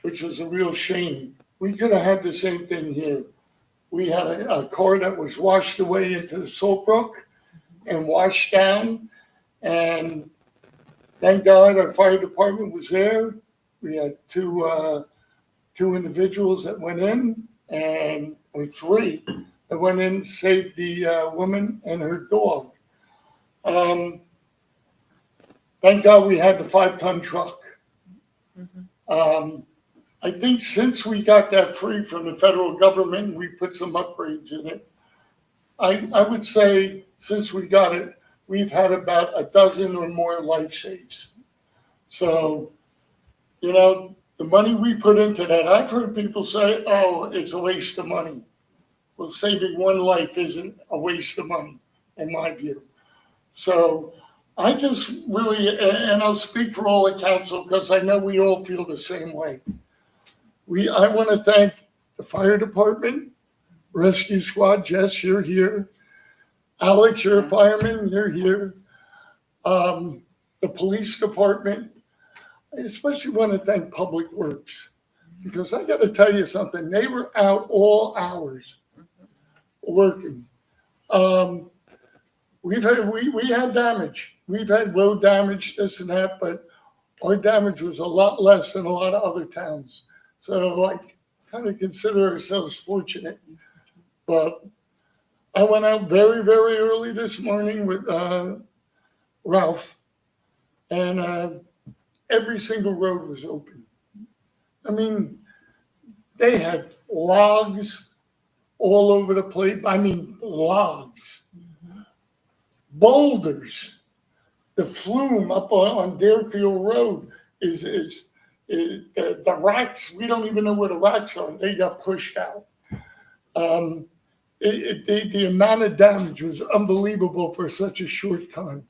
which was a real shame. We could have had the same thing here. We had a car that was washed away into the Salt Brook and washed down, and thank God our fire department was there. We had two individuals that went in, or 3 that went in and saved the woman and her dog. Thank God we had the 5-ton truck. I think since we got that free from the federal government, we put some upgrades in it. I would say since we got it, we've had about a dozen or more life saves. So, the money we put into that, I've heard people say, oh, it's a waste of money. Well, saving one life isn't a waste of money, in my view. So I just really, and I'll speak for all the council because I know we all feel the same way. I want to thank the fire department, rescue squad. Jess, you're here. Alex, you're a fireman, you're here. The police department. I especially want to thank Public Works because I got to tell you something. They were out all hours working. We had damage. We've had road damage, this and that, but our damage was a lot less than a lot of other towns. So I kind of consider ourselves fortunate. But I went out very, very early this morning with Ralph, and every single road was open. I mean, they had logs all over the place. I mean, logs, boulders. The flume up on Deerfield Road is the rocks. We don't even know where the rocks are. They got pushed out. The amount of damage was unbelievable for such a short time.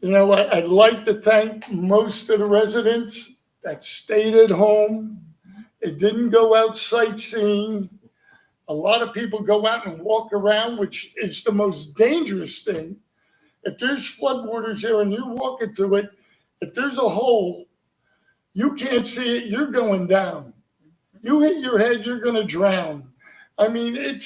I'd like to thank most of the residents that stayed at home It didn't go out sightseeing. A lot of people go out and walk around, which is the most dangerous thing. If there's floodwaters there and you walk into it, if there's a hole, you can't see it, you're going down. You hit your head, you're going to drown. I mean,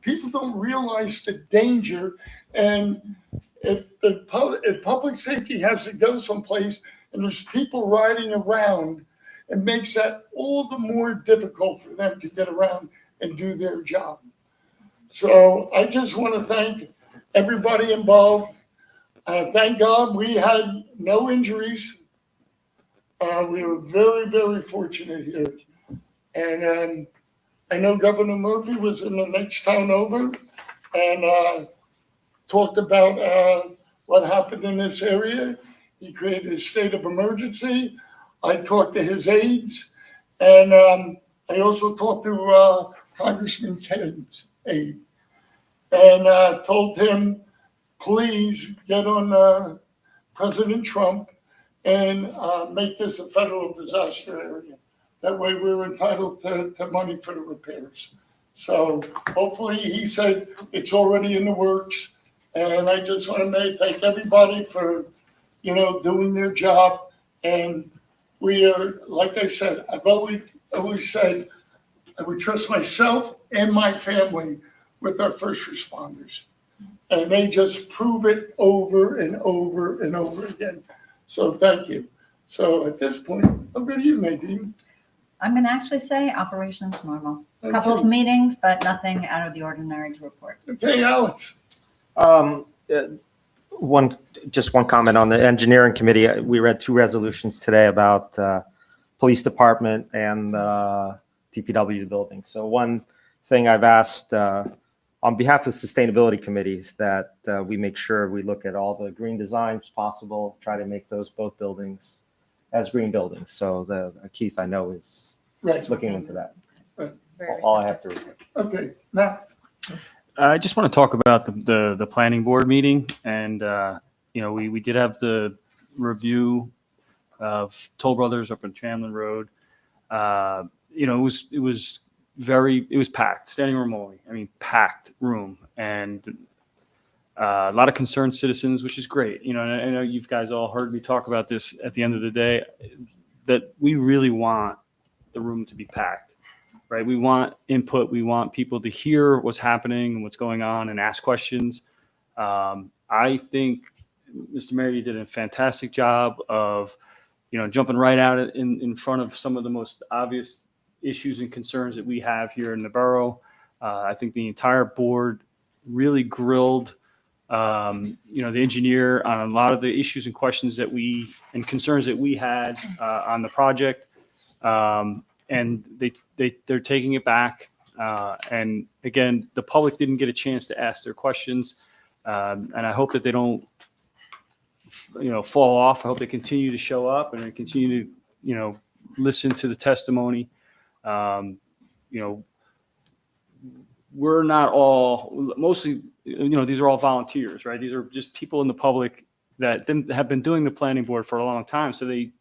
people don't realize the danger. And if public safety has to go someplace and there's people riding around, it makes that all the more difficult for them to get around and do their job. So I just want to thank everybody involved. Thank God we had no injuries. We were very, very fortunate here. And I know Governor Murphy was in the next town over and talked about what happened in this area. He created a state of emergency. I talked to his aides, and I also talked to Congressman Ken's aide, and told him, please get on President Trump and make this a federal disaster area. That way we're entitled to money for the repairs. So hopefully, he said it's already in the works. And I just want to thank everybody for, doing their job. And we are, like I said, I've always said I would trust myself and my family with our first responders. And they just prove it over and over and over again. So thank you. So at this point, I'll go to you, Nadine. I'm going to actually say operations normal. A Okay. couple of meetings, but nothing out of the ordinary to report. Okay, Alex. Just one comment on the engineering committee. We read 2 resolutions today about police department and DPW building. So one thing I've asked on behalf of the sustainability committees that we make sure we look at all the green designs possible, try to make those both buildings as green buildings. So Keith, I know, is looking into that. All I have to report. Okay, now. I just want to talk about the planning board meeting, and we did have the review of Toll Brothers up on Chamlin Road. It was packed, standing room only. I mean, packed room, and a lot of concerned citizens, which is great. I know you guys all heard me talk about this at the end of the day, that we really want the room to be packed. Right. We want input. We want people to hear what's happening and what's going on and ask questions. I think, Mr. Mayor, you did a fantastic job of, jumping right out in front of some of the most obvious issues and concerns that we have here in the borough. I think the entire board really grilled, the engineer on a lot of the issues and questions and concerns that we had on the project. And they're taking it back. And again, the public didn't get a chance to ask their questions. And I hope that they don't, fall off. I hope they continue to show up and they continue to, listen to the testimony. We're not all, mostly, these are all volunteers, right? These are just people in the public that have been doing the planning board for a long time. So they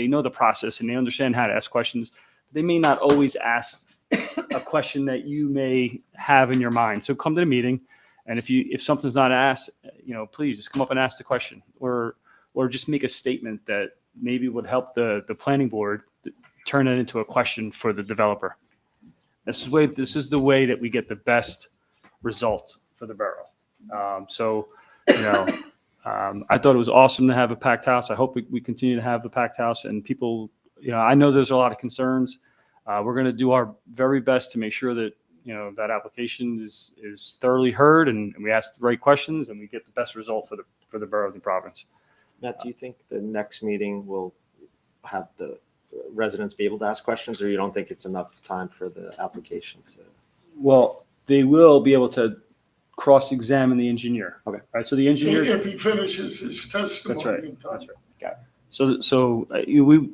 know the process and they understand how to ask questions. They may not always ask a question that you may have in your mind. So come to the meeting, and if something's not asked, please just come up and ask the question, or just make a statement that maybe would help the planning board turn it into a question for the developer. This is the way that we get the best result for the borough. I thought it was awesome to have a packed house. I hope we continue to have the packed house, and people. I know there's a lot of concerns. We're going to do our very best to make sure that, that application is thoroughly heard and we ask the right questions and we get the best result for the Borough of New Providence. Matt, do you think the next meeting will have the residents be able to ask questions, or you don't think it's enough time for the application to? Well, they will be able to cross-examine the engineer. Okay. All right. So the engineer. If he finishes his testimony. That's right. in time. That's right. Got it. So we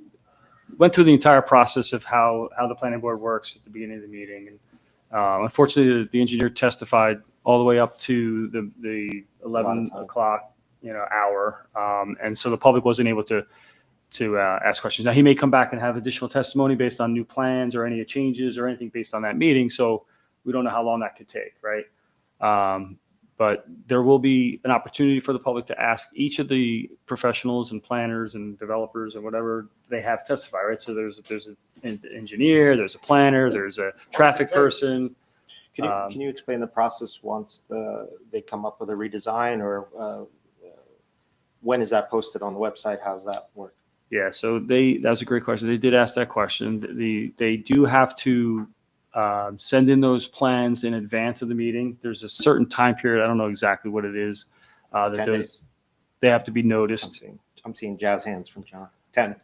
went through the entire process of how the planning board works at the beginning of the meeting. And unfortunately, the engineer testified all the way up to the 11 o'clock, hour. And so the public wasn't able to ask questions. Now, he may come back and have additional testimony based on new plans or any changes or anything based on that meeting. So we don't know how long that could take, right? But there will be an opportunity for the public to ask each of the professionals and planners and developers and whatever they have testify, right? So there's an engineer, there's a planner, there's a traffic person. Can you explain the process once they come up with a redesign, or when is that posted on the website? How does that work? Yeah, so that was a great question. They did ask that question. They do have to send in those plans in advance of the meeting. There's a certain time period. I don't know exactly what it is. 10 days. They have to be noticed. I'm seeing jazz hands from John. 10.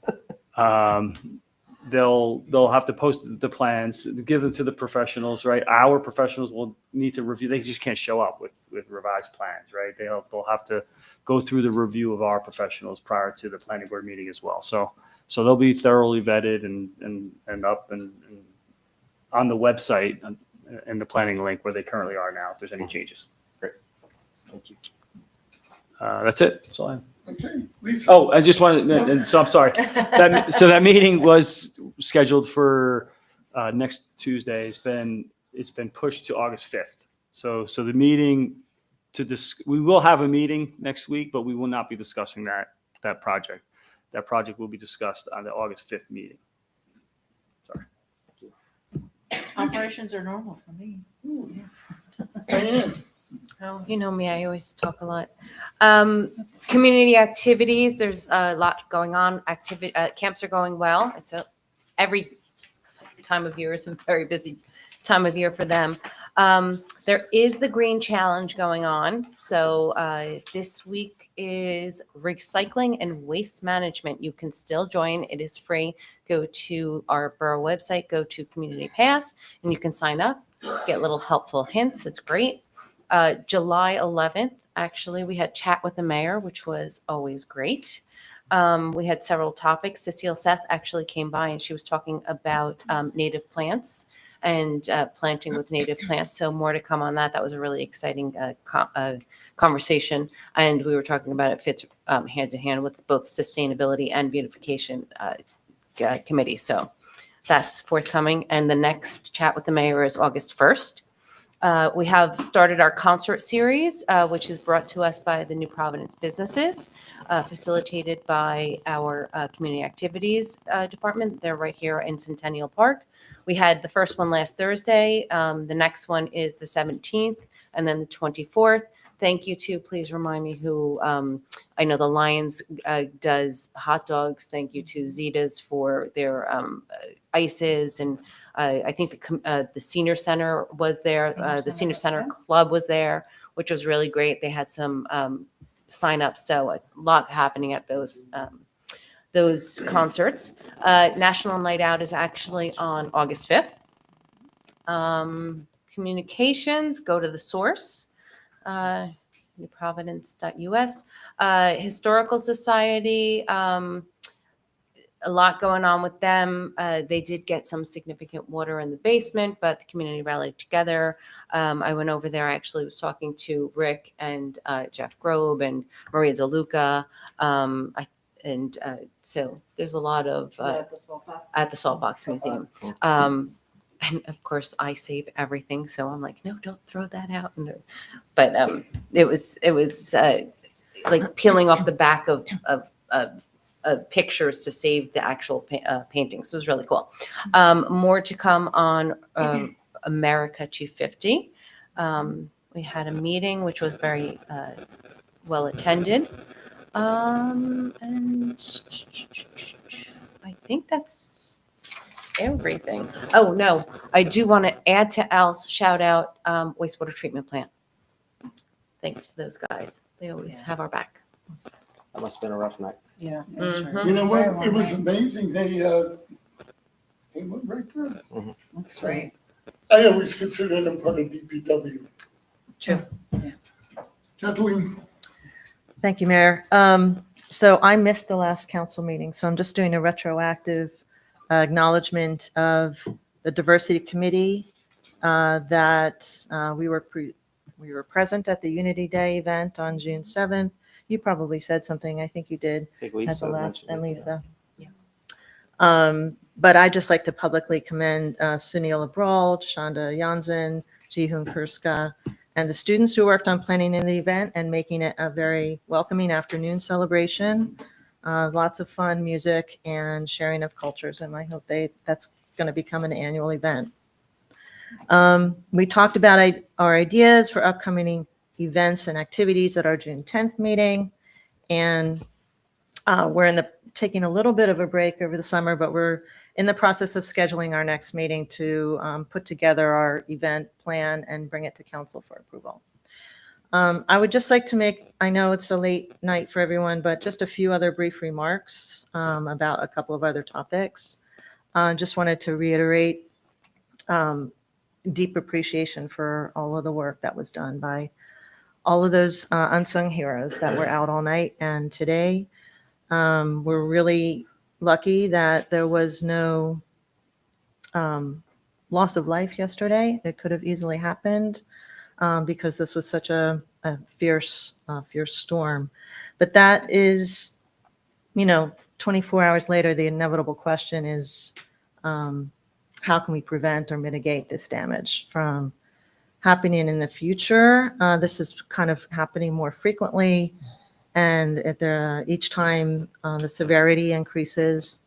They'll have to post the plans, give them to the professionals, right? Our professionals will need to review. They just can't show up with revised plans, right? They'll have to go through the review of our professionals prior to the planning board meeting as well. So they'll be thoroughly vetted and up and on the website and the planning link where they currently are now, if there's any changes. Great. Thank you. That's it. That's all I have. Okay, Lisa. Oh, I just wanted, and so I'm sorry. That meeting was scheduled for next Tuesday. It's been pushed to August 5th. So the meeting we will have a meeting next week, but we will not be discussing that project. That project will be discussed on the August 5th meeting. Sorry. Operations are normal for me. Diane. Oh, you know me, I always talk a lot. Community activities, there's a lot going on. Camps are going well. Every time of year is a very busy time of year for them. There is the Green Challenge going on. So this week is recycling and waste management. You can still join. It is free. Go to our borough website, go to Community Pass, and you can sign up, get little helpful hints. It's great. July 11th, actually, we had chat with the mayor, which was always great. We had several topics. Cecile Seth actually came by and she was talking about native plants and planting with native plants. So more to come on that. That was a really exciting conversation. And we were talking about it fits hand in hand with both sustainability and beautification committee. So that's forthcoming. And the next chat with the mayor is August 1st. We have started our concert series, which is brought to us by the New Providence businesses, facilitated by our community activities department. They're right here in Centennial Park. We had the first one last Thursday. The next one is the 17th and then the 24th. Thank you to, please remind me who, I know the Lions does hot dogs. Thank you to Zeta's for their ices, and I think the senior center was there. The senior center club was there, which was really great. They had some sign-ups, so a lot happening at those concerts. National Night Out is actually on August 5th. Communications, go to the source, newprovidence.us. Historical Society, a lot going on with them. They did get some significant water in the basement, but the community rallied together. I went over there. I actually was talking to Rick and Jeff Grobe and Maria DeLuca. So there's a lot of at the Saltbox Museum. And of course, I save everything, so I'm like, no, don't throw that out. But it was like peeling off the back of pictures to save the actual paintings. So it was really cool. More to come on America 250. We had a meeting which was very well attended. And I think that's everything. Oh, no, I do want to add to Al's shout out wastewater treatment plant. Thanks to those guys. They always have our back. That must have been a rough night. Yeah. You know what? It was amazing. They went right through. That's great. I always consider them part of DPW. True. Kathleen. Thank you, Mayor. So I missed the last council meeting, so I'm just doing a retroactive acknowledgement of the diversity committee that we were present at the Unity Day event on June 7th. You probably said something. I think you did. I think Lisa at the last, mentioned and it, Lisa. But I'd just like to publicly commend Sunil Abral, Shonda Jansen, Jihun Kurska, and the students who worked on planning the event and making it a very welcoming afternoon celebration. Lots of fun music and sharing of cultures, and I hope that's going to become an annual event. We talked about our ideas for upcoming events and activities at our June 10th meeting, and we're taking a little bit of a break over the summer, but we're in the process of scheduling our next meeting to put together our event plan and bring it to council for approval. I would just like to make, I know it's a late night for everyone, but just a few other brief remarks about a couple of other topics. Just wanted to reiterate deep appreciation for all of the work that was done by all of those unsung heroes that were out all night and today. We're really lucky that there was no loss of life yesterday. It could have easily happened because this was such a fierce storm. But that is, 24 hours later, the inevitable question is, how can we prevent or mitigate this damage from happening in the future? This is kind of happening more frequently. And each time the severity increases.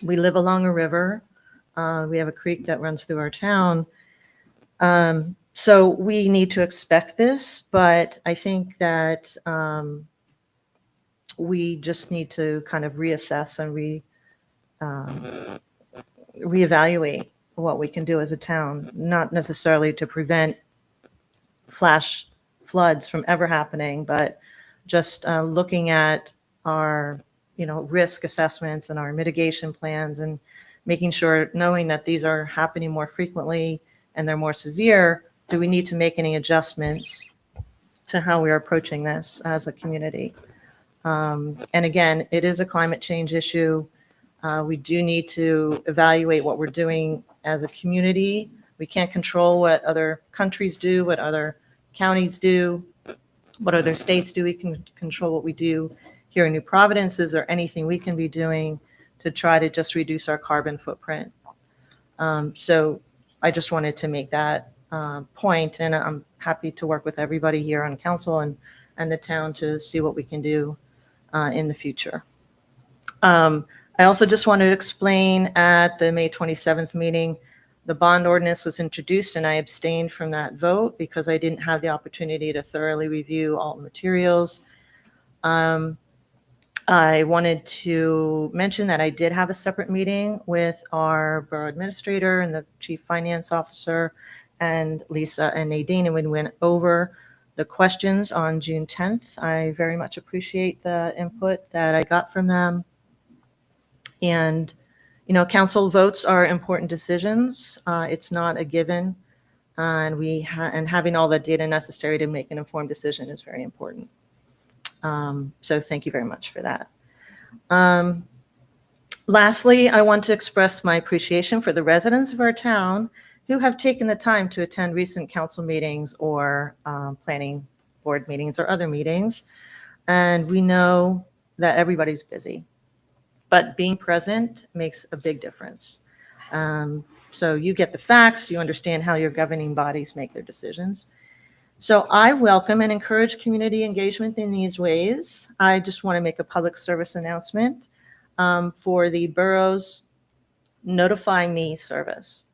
We live along a river. We have a creek that runs through our town. So we need to expect this, but I think that we just need to kind of reassess and reevaluate what we can do as a town, not necessarily to prevent flash floods from ever happening, but just looking at our risk assessments and our mitigation plans and making sure, knowing that these are happening more frequently and they're more severe, do we need to make any adjustments to how we're approaching this as a community? And again, it is a climate change issue. We do need to evaluate what we're doing as a community. We can't control what other countries do, what other counties do, what other states do. We can control what we do here in New Providence. Is there anything we can be doing to try to just reduce our carbon footprint? So I just wanted to make that point, and I'm happy to work with everybody here on council and the town to see what we can do in the future. I also just wanted to explain at the May 27th meeting, the bond ordinance was introduced and I abstained from that vote because I didn't have the opportunity to thoroughly review all the materials. I wanted to mention that I did have a separate meeting with our borough administrator and the chief finance officer and Lisa and Nadine, and we went over the questions on June 10th. I very much appreciate the input that I got from them. And, council votes are important decisions. It's not a given. And having all the data necessary to make an informed decision is very important. So thank you very much for that. Lastly, I want to express my appreciation for the residents of our town who have taken the time to attend recent council meetings or planning board meetings or other meetings. And we know that everybody's busy, but being present makes a big difference. So you get the facts, you understand how your governing bodies make their decisions. So I welcome and encourage community engagement in these ways. I just want to make a public service announcement for the borough's Notify Me service.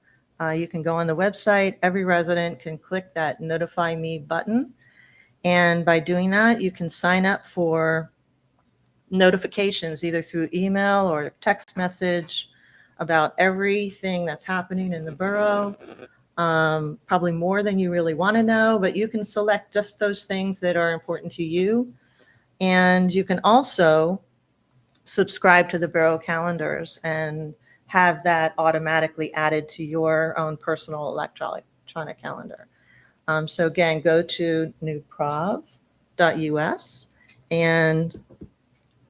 You can go on the website. Every resident can click that Notify Me button. And by doing that, you can sign up for notifications either through email or text message about everything that's happening in the borough. Probably more than you really want to know, but you can select just those things that are important to you. And you can also subscribe to the borough calendars and have that automatically added to your own personal electronic calendar. So again, go to newprov.us and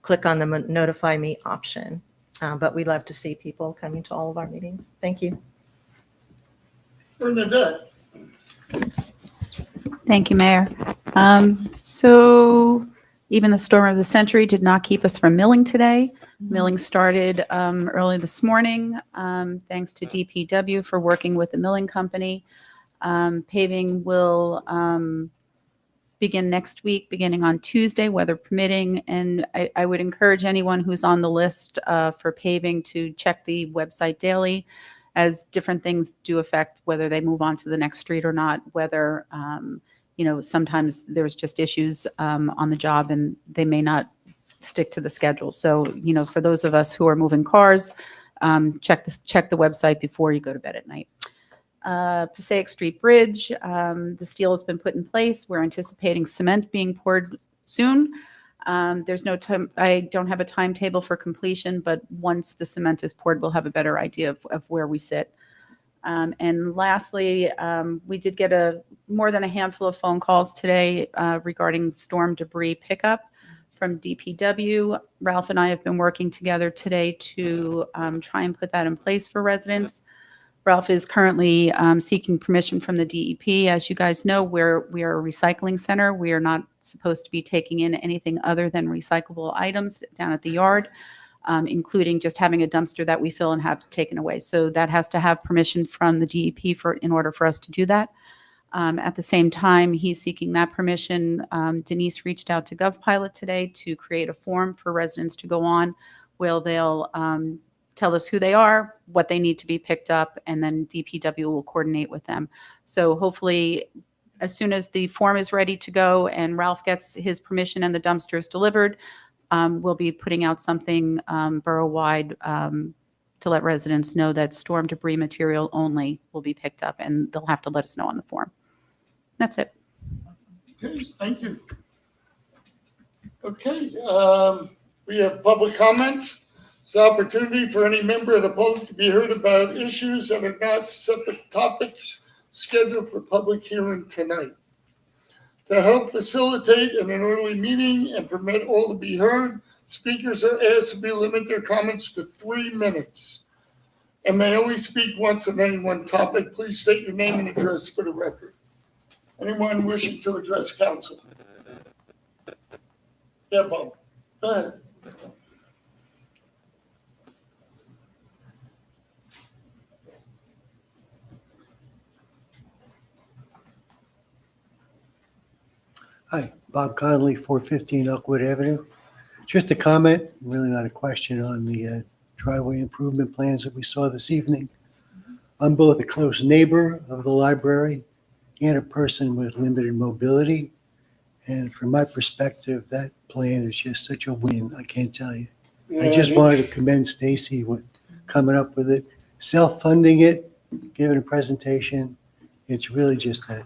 click on the Notify Me option. But we love to see people coming to all of our meetings. Thank you. Bernadette. Thank you, Mayor. So even the storm of the century did not keep us from milling today. Milling started early this morning, thanks to DPW for working with the milling company. Paving will begin next week, beginning on Tuesday, weather permitting. And I would encourage anyone who's on the list for paving to check the website daily, as different things do affect whether they move on to the next street or not, whether, sometimes there's just issues on the job and they may not stick to the schedule. So, for those of us who are moving cars, check the website before you go to bed at night. Passaic Street Bridge, the steel has been put in place. We're anticipating cement being poured soon. There's no time, I don't have a timetable for completion, but once the cement is poured, we'll have a better idea of where we sit. And lastly, we did get more than a handful of phone calls today regarding storm debris pickup from DPW. Ralph and I have been working together today to try and put that in place for residents. Ralph is currently seeking permission from the DEP. As you guys know, we are a recycling center. We are not supposed to be taking in anything other than recyclable items down at the yard, including just having a dumpster that we fill and have taken away. So that has to have permission from the DEP in order for us to do that. At the same time, he's seeking that permission. Denise reached out to GovPilot today to create a form for residents to go on, where they'll tell us who they are, what they need to be picked up, and then DPW will coordinate with them. So hopefully, as soon as the form is ready to go and Ralph gets his permission and the dumpster is delivered, we'll be putting out something borough-wide to let residents know that storm debris material only will be picked up, and they'll have to let us know on the form. That's it. Okay, thank you. Okay, we have public comments. It's an opportunity for any member of the public to be heard about issues that are not separate topics scheduled for public hearing tonight. To help facilitate an orderly meeting and permit all to be heard, speakers are asked to limit their comments to 3 minutes and may only speak once on any one topic. Please state your name and address for the record. Anyone wishing to address council? Yeah, Bob, go ahead. Hi, Bob Connolly, 415 Elkwood Avenue. Just a comment, really not a question, on the driveway improvement plans that we saw this evening. I'm both a close neighbor of the library and a person with limited mobility. And from my perspective, that plan is just such a win, I can't tell you. I just wanted to commend Stacy with coming up with it, self-funding it, giving a presentation. It's really just a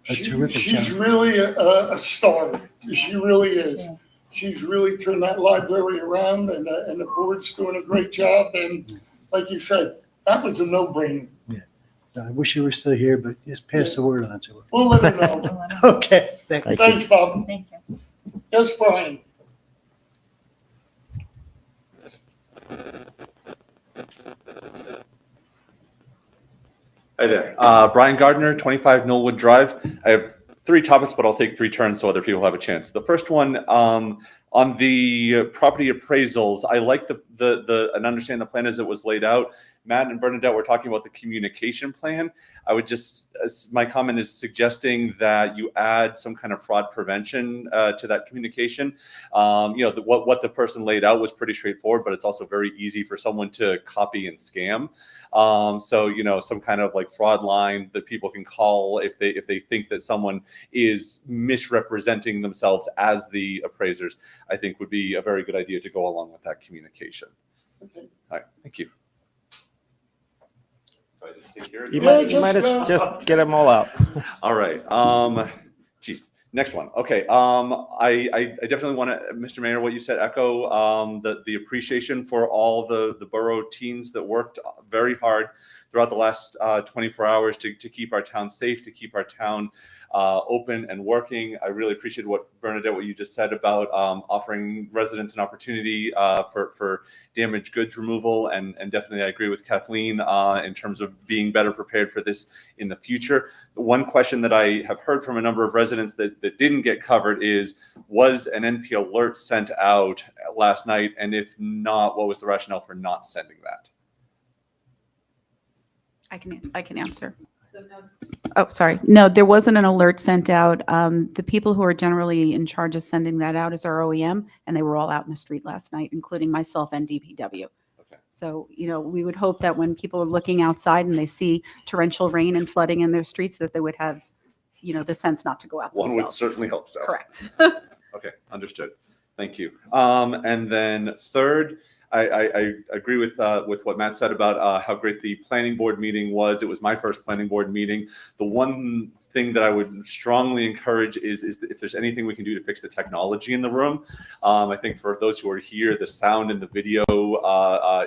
terrific job. She's really a star. She really is. Yeah. She's really turned that library around, and the board's doing a great job. And like you said, that was a no-brainer. Yeah. I wish you were still here, but just pass the word on to her. We'll let her know. Okay. Thanks, Bob. Thank you. Yes, Brian. Hi there. Brian Gardner, 25 Knollwood Drive. I have 3 topics, but I'll take 3 turns so other people have a chance. The first one, on the property appraisals, I like and understand the plan as it was laid out. Matt and Bernadette were talking about the communication plan. I would just, my comment is suggesting that you add some kind of fraud prevention to that communication. What the person laid out was pretty straightforward, but it's also very easy for someone to copy and scam. So, some kind of like fraud line that people can call if they think that someone is misrepresenting themselves as the appraisers, I think would be a very good idea to go along with that communication. Okay. All right, thank you. You might just get them all out. All right. Geez. Next one. Okay. I definitely want to, Mr. Mayor, what you said, echo the appreciation for all the borough teams that worked very hard throughout the last 24 hours to keep our town safe, to keep our town open and working. I really appreciate what you just said about offering residents an opportunity for damaged goods removal, and definitely I agree with Kathleen in terms of being better prepared for this in the future. The one question that I have heard from a number of residents that didn't get covered is, was an NP alert sent out last night? And if not, what was the rationale for not sending that? I can answer. Oh, sorry. No, there wasn't an alert sent out. The people who are generally in charge of sending that out is our OEM, and they were all out in the street last night, including myself and DPW. Okay. So, we would hope that when people are looking outside and they see torrential rain and flooding in their streets, that they would have, the sense not to go out One would themselves. certainly hope so. Correct. Okay, understood. Thank you. And then third, I agree with what Matt said about how great the planning board meeting was. It was my first planning board meeting. The one thing that I would strongly encourage is if there's anything we can do to fix the technology in the room. I think for those who are here, the sound and the video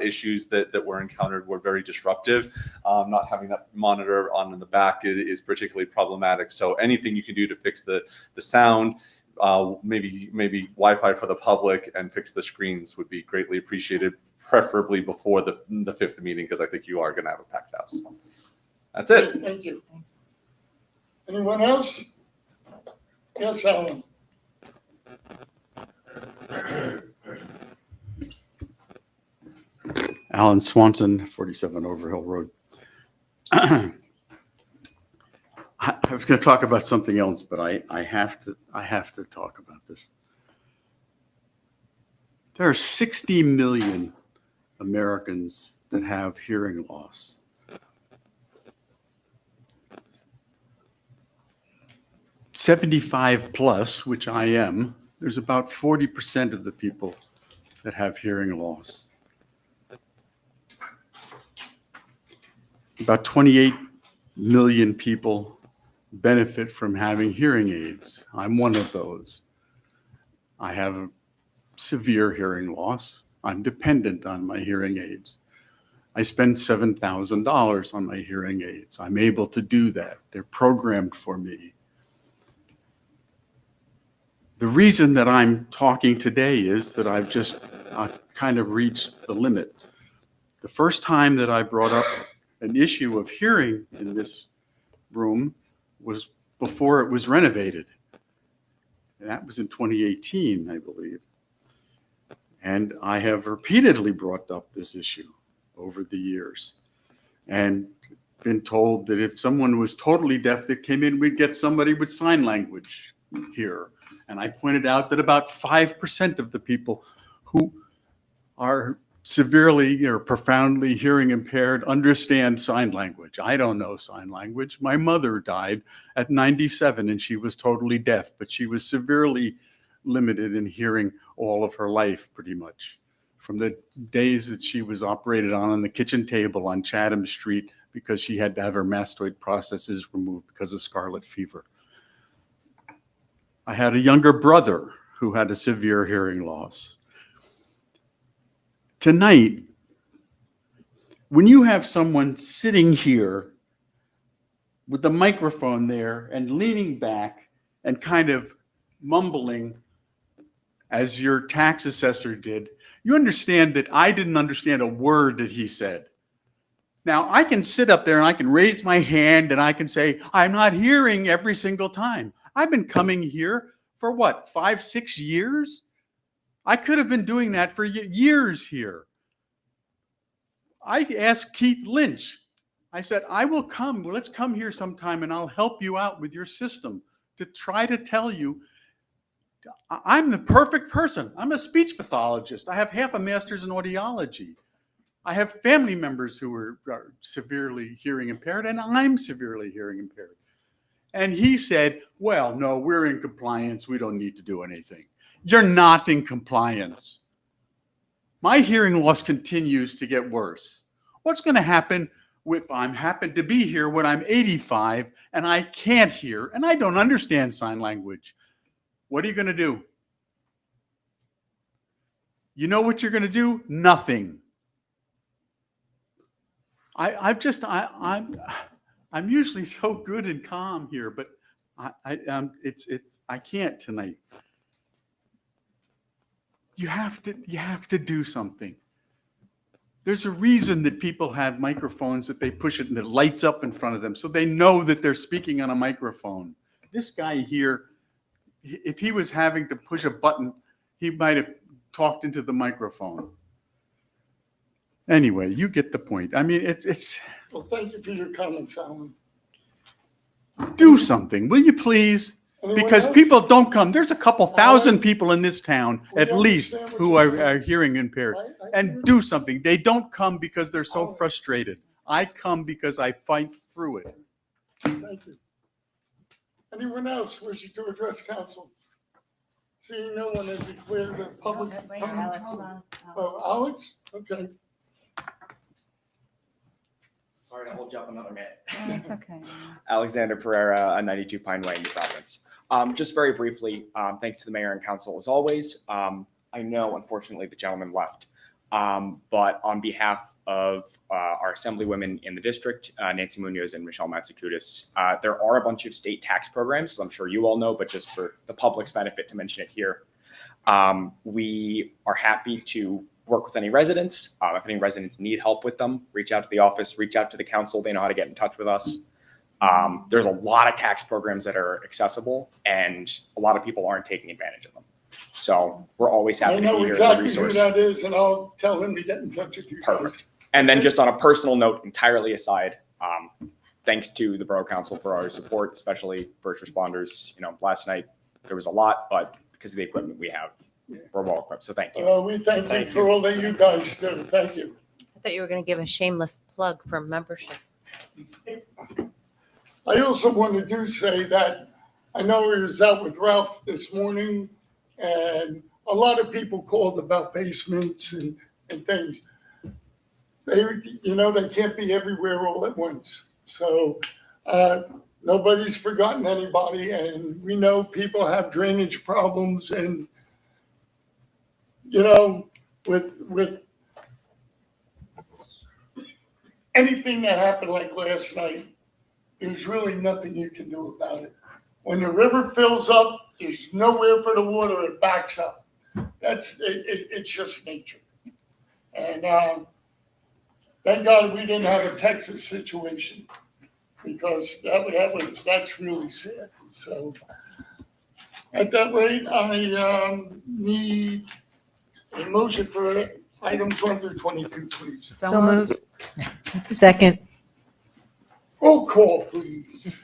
issues that were encountered were very disruptive. Not having that monitor on in the back is particularly problematic. So anything you can do to fix the sound, maybe Wi-Fi for the public, and fix the screens would be greatly appreciated, preferably before the fifth meeting, because I think you are going to have a packed house. That's it. Thank you. Thanks. Anyone else? Yes, Alan. Alan Swanson, 47 Overhill Road. I was going to talk about something else, but I have to talk about this. There are 60 million Americans that have hearing loss. '75 plus, which I am, there's about 40% of the people that have hearing loss. About 28 million people benefit from having hearing aids. I'm one of those. I have a severe hearing loss. I'm dependent on my hearing aids. I spend $7,000 on my hearing aids. I'm able to do that. They're programmed for me. The reason that I'm talking today is that I've kind of reached the limit. The first time that I brought up an issue of hearing in this room was before it was renovated. And that was in 2018, I believe. And I have repeatedly brought up this issue over the years and been told that if someone was totally deaf that came in, we'd get somebody with sign language here. And I pointed out that about 5% of the people who are severely or profoundly hearing impaired understand sign language. I don't know sign language. My mother died at 97 and she was totally deaf, but she was severely limited in hearing all of her life, pretty much. From the days that she was operated on the kitchen table on Chatham Street because she had to have her mastoid processes removed because of scarlet fever. I had a younger brother who had a severe hearing loss. Tonight, when you have someone sitting here with the microphone there and leaning back and kind of mumbling as your tax assessor did, you understand that I didn't understand a word that he said. Now, I can sit up there and I can raise my hand and I can say, I'm not hearing every single time. I've been coming here for what, 5-6 years? I could have been doing that for years here. I asked Keith Lynch, I said, I will come, let's come here sometime and I'll help you out with your system to try to tell you I'm the perfect person. I'm a speech pathologist. I have half a master's in audiology. I have family members who are severely hearing impaired, and I'm severely hearing impaired. And he said, well, no, we're in compliance. We don't need to do anything. You're not in compliance. My hearing loss continues to get worse. What's going to happen if I'm happen to be here when I'm 85 and I can't hear and I don't understand sign language? What are you going to do? You know what you're going to do? Nothing. I'm usually so good and calm here, but I can't tonight. You have to do something. There's a reason that people have microphones that they push it and it lights up in front of them so they know that they're speaking on a microphone. This guy here, if he was having to push a button, he might have talked into the microphone. Anyway, you get the point. I mean, it's. Well, thank you for your comments, Alan. Do something, will you please? Anyone Because else? people don't come. There's a couple thousand people in this town, We at least, understand what who you're are saying. hearing impaired. And do something. They don't come because they're so frustrated. I come because I fight through it. Thank you. Anyone else wishing to address council? Seeing no one, I declare the public comment. Oh, Alex? Okay. Sorry to hold you up another minute. That's okay. Alexander Pereira, 92 Pine Way, New Providence. Just very briefly, thanks to the mayor and council as always. I know, unfortunately, the gentleman left, but on behalf of our assemblywomen in the district, Nancy Munoz and Michelle Matsakudis, there are a bunch of state tax programs, as I'm sure you all know, but just for the public's benefit to mention it here. We are happy to work with any residents. If any residents need help with them, reach out to the office, reach out to the council. They know how to get in touch with us. There's a lot of tax programs that are accessible and a lot of people aren't taking advantage of them. So we're always happy to be here as a resource. I know exactly who that is, and I'll tell him to get in touch with you. Perfect. And then just on a personal note, entirely aside, thanks to the Borough Council for our support, especially first responders. You know, last night there was a lot, but because of the equipment we have, we're well equipped. So thank you. We thank you for all that you guys do. Thank you. I thought you were going to give a shameless plug for membership. I also wanted to say that I know he was out with Ralph this morning, and a lot of people called about basements and things. They can't be everywhere all at once. So nobody's forgotten anybody, and we know people have drainage problems, and with anything that happened like last night, there's really nothing you can do about it. When the river fills up, there's nowhere for the water, it backs up. It's just nature. And thank God we didn't have a Texas situation, because that's really sad. So at that rate, I need a motion for items 1 through 22, please. So moved. Second. Roll call, please.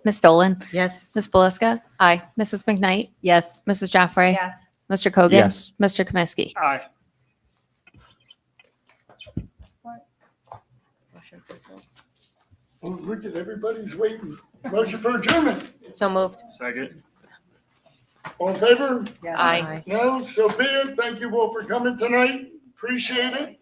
Ms. Dolan? Yes. Ms. Belisca? Aye. Mrs. McKnight? Yes. Mrs. Joffrey? Yes. Mr. Kogan? Yes. Mr. Kaminsky? Aye. Oh, look at everybody's waiting. Motion for adjournment. So moved. Second. All in favor? Aye. No, so be it. Thank you all for coming tonight. Appreciate it.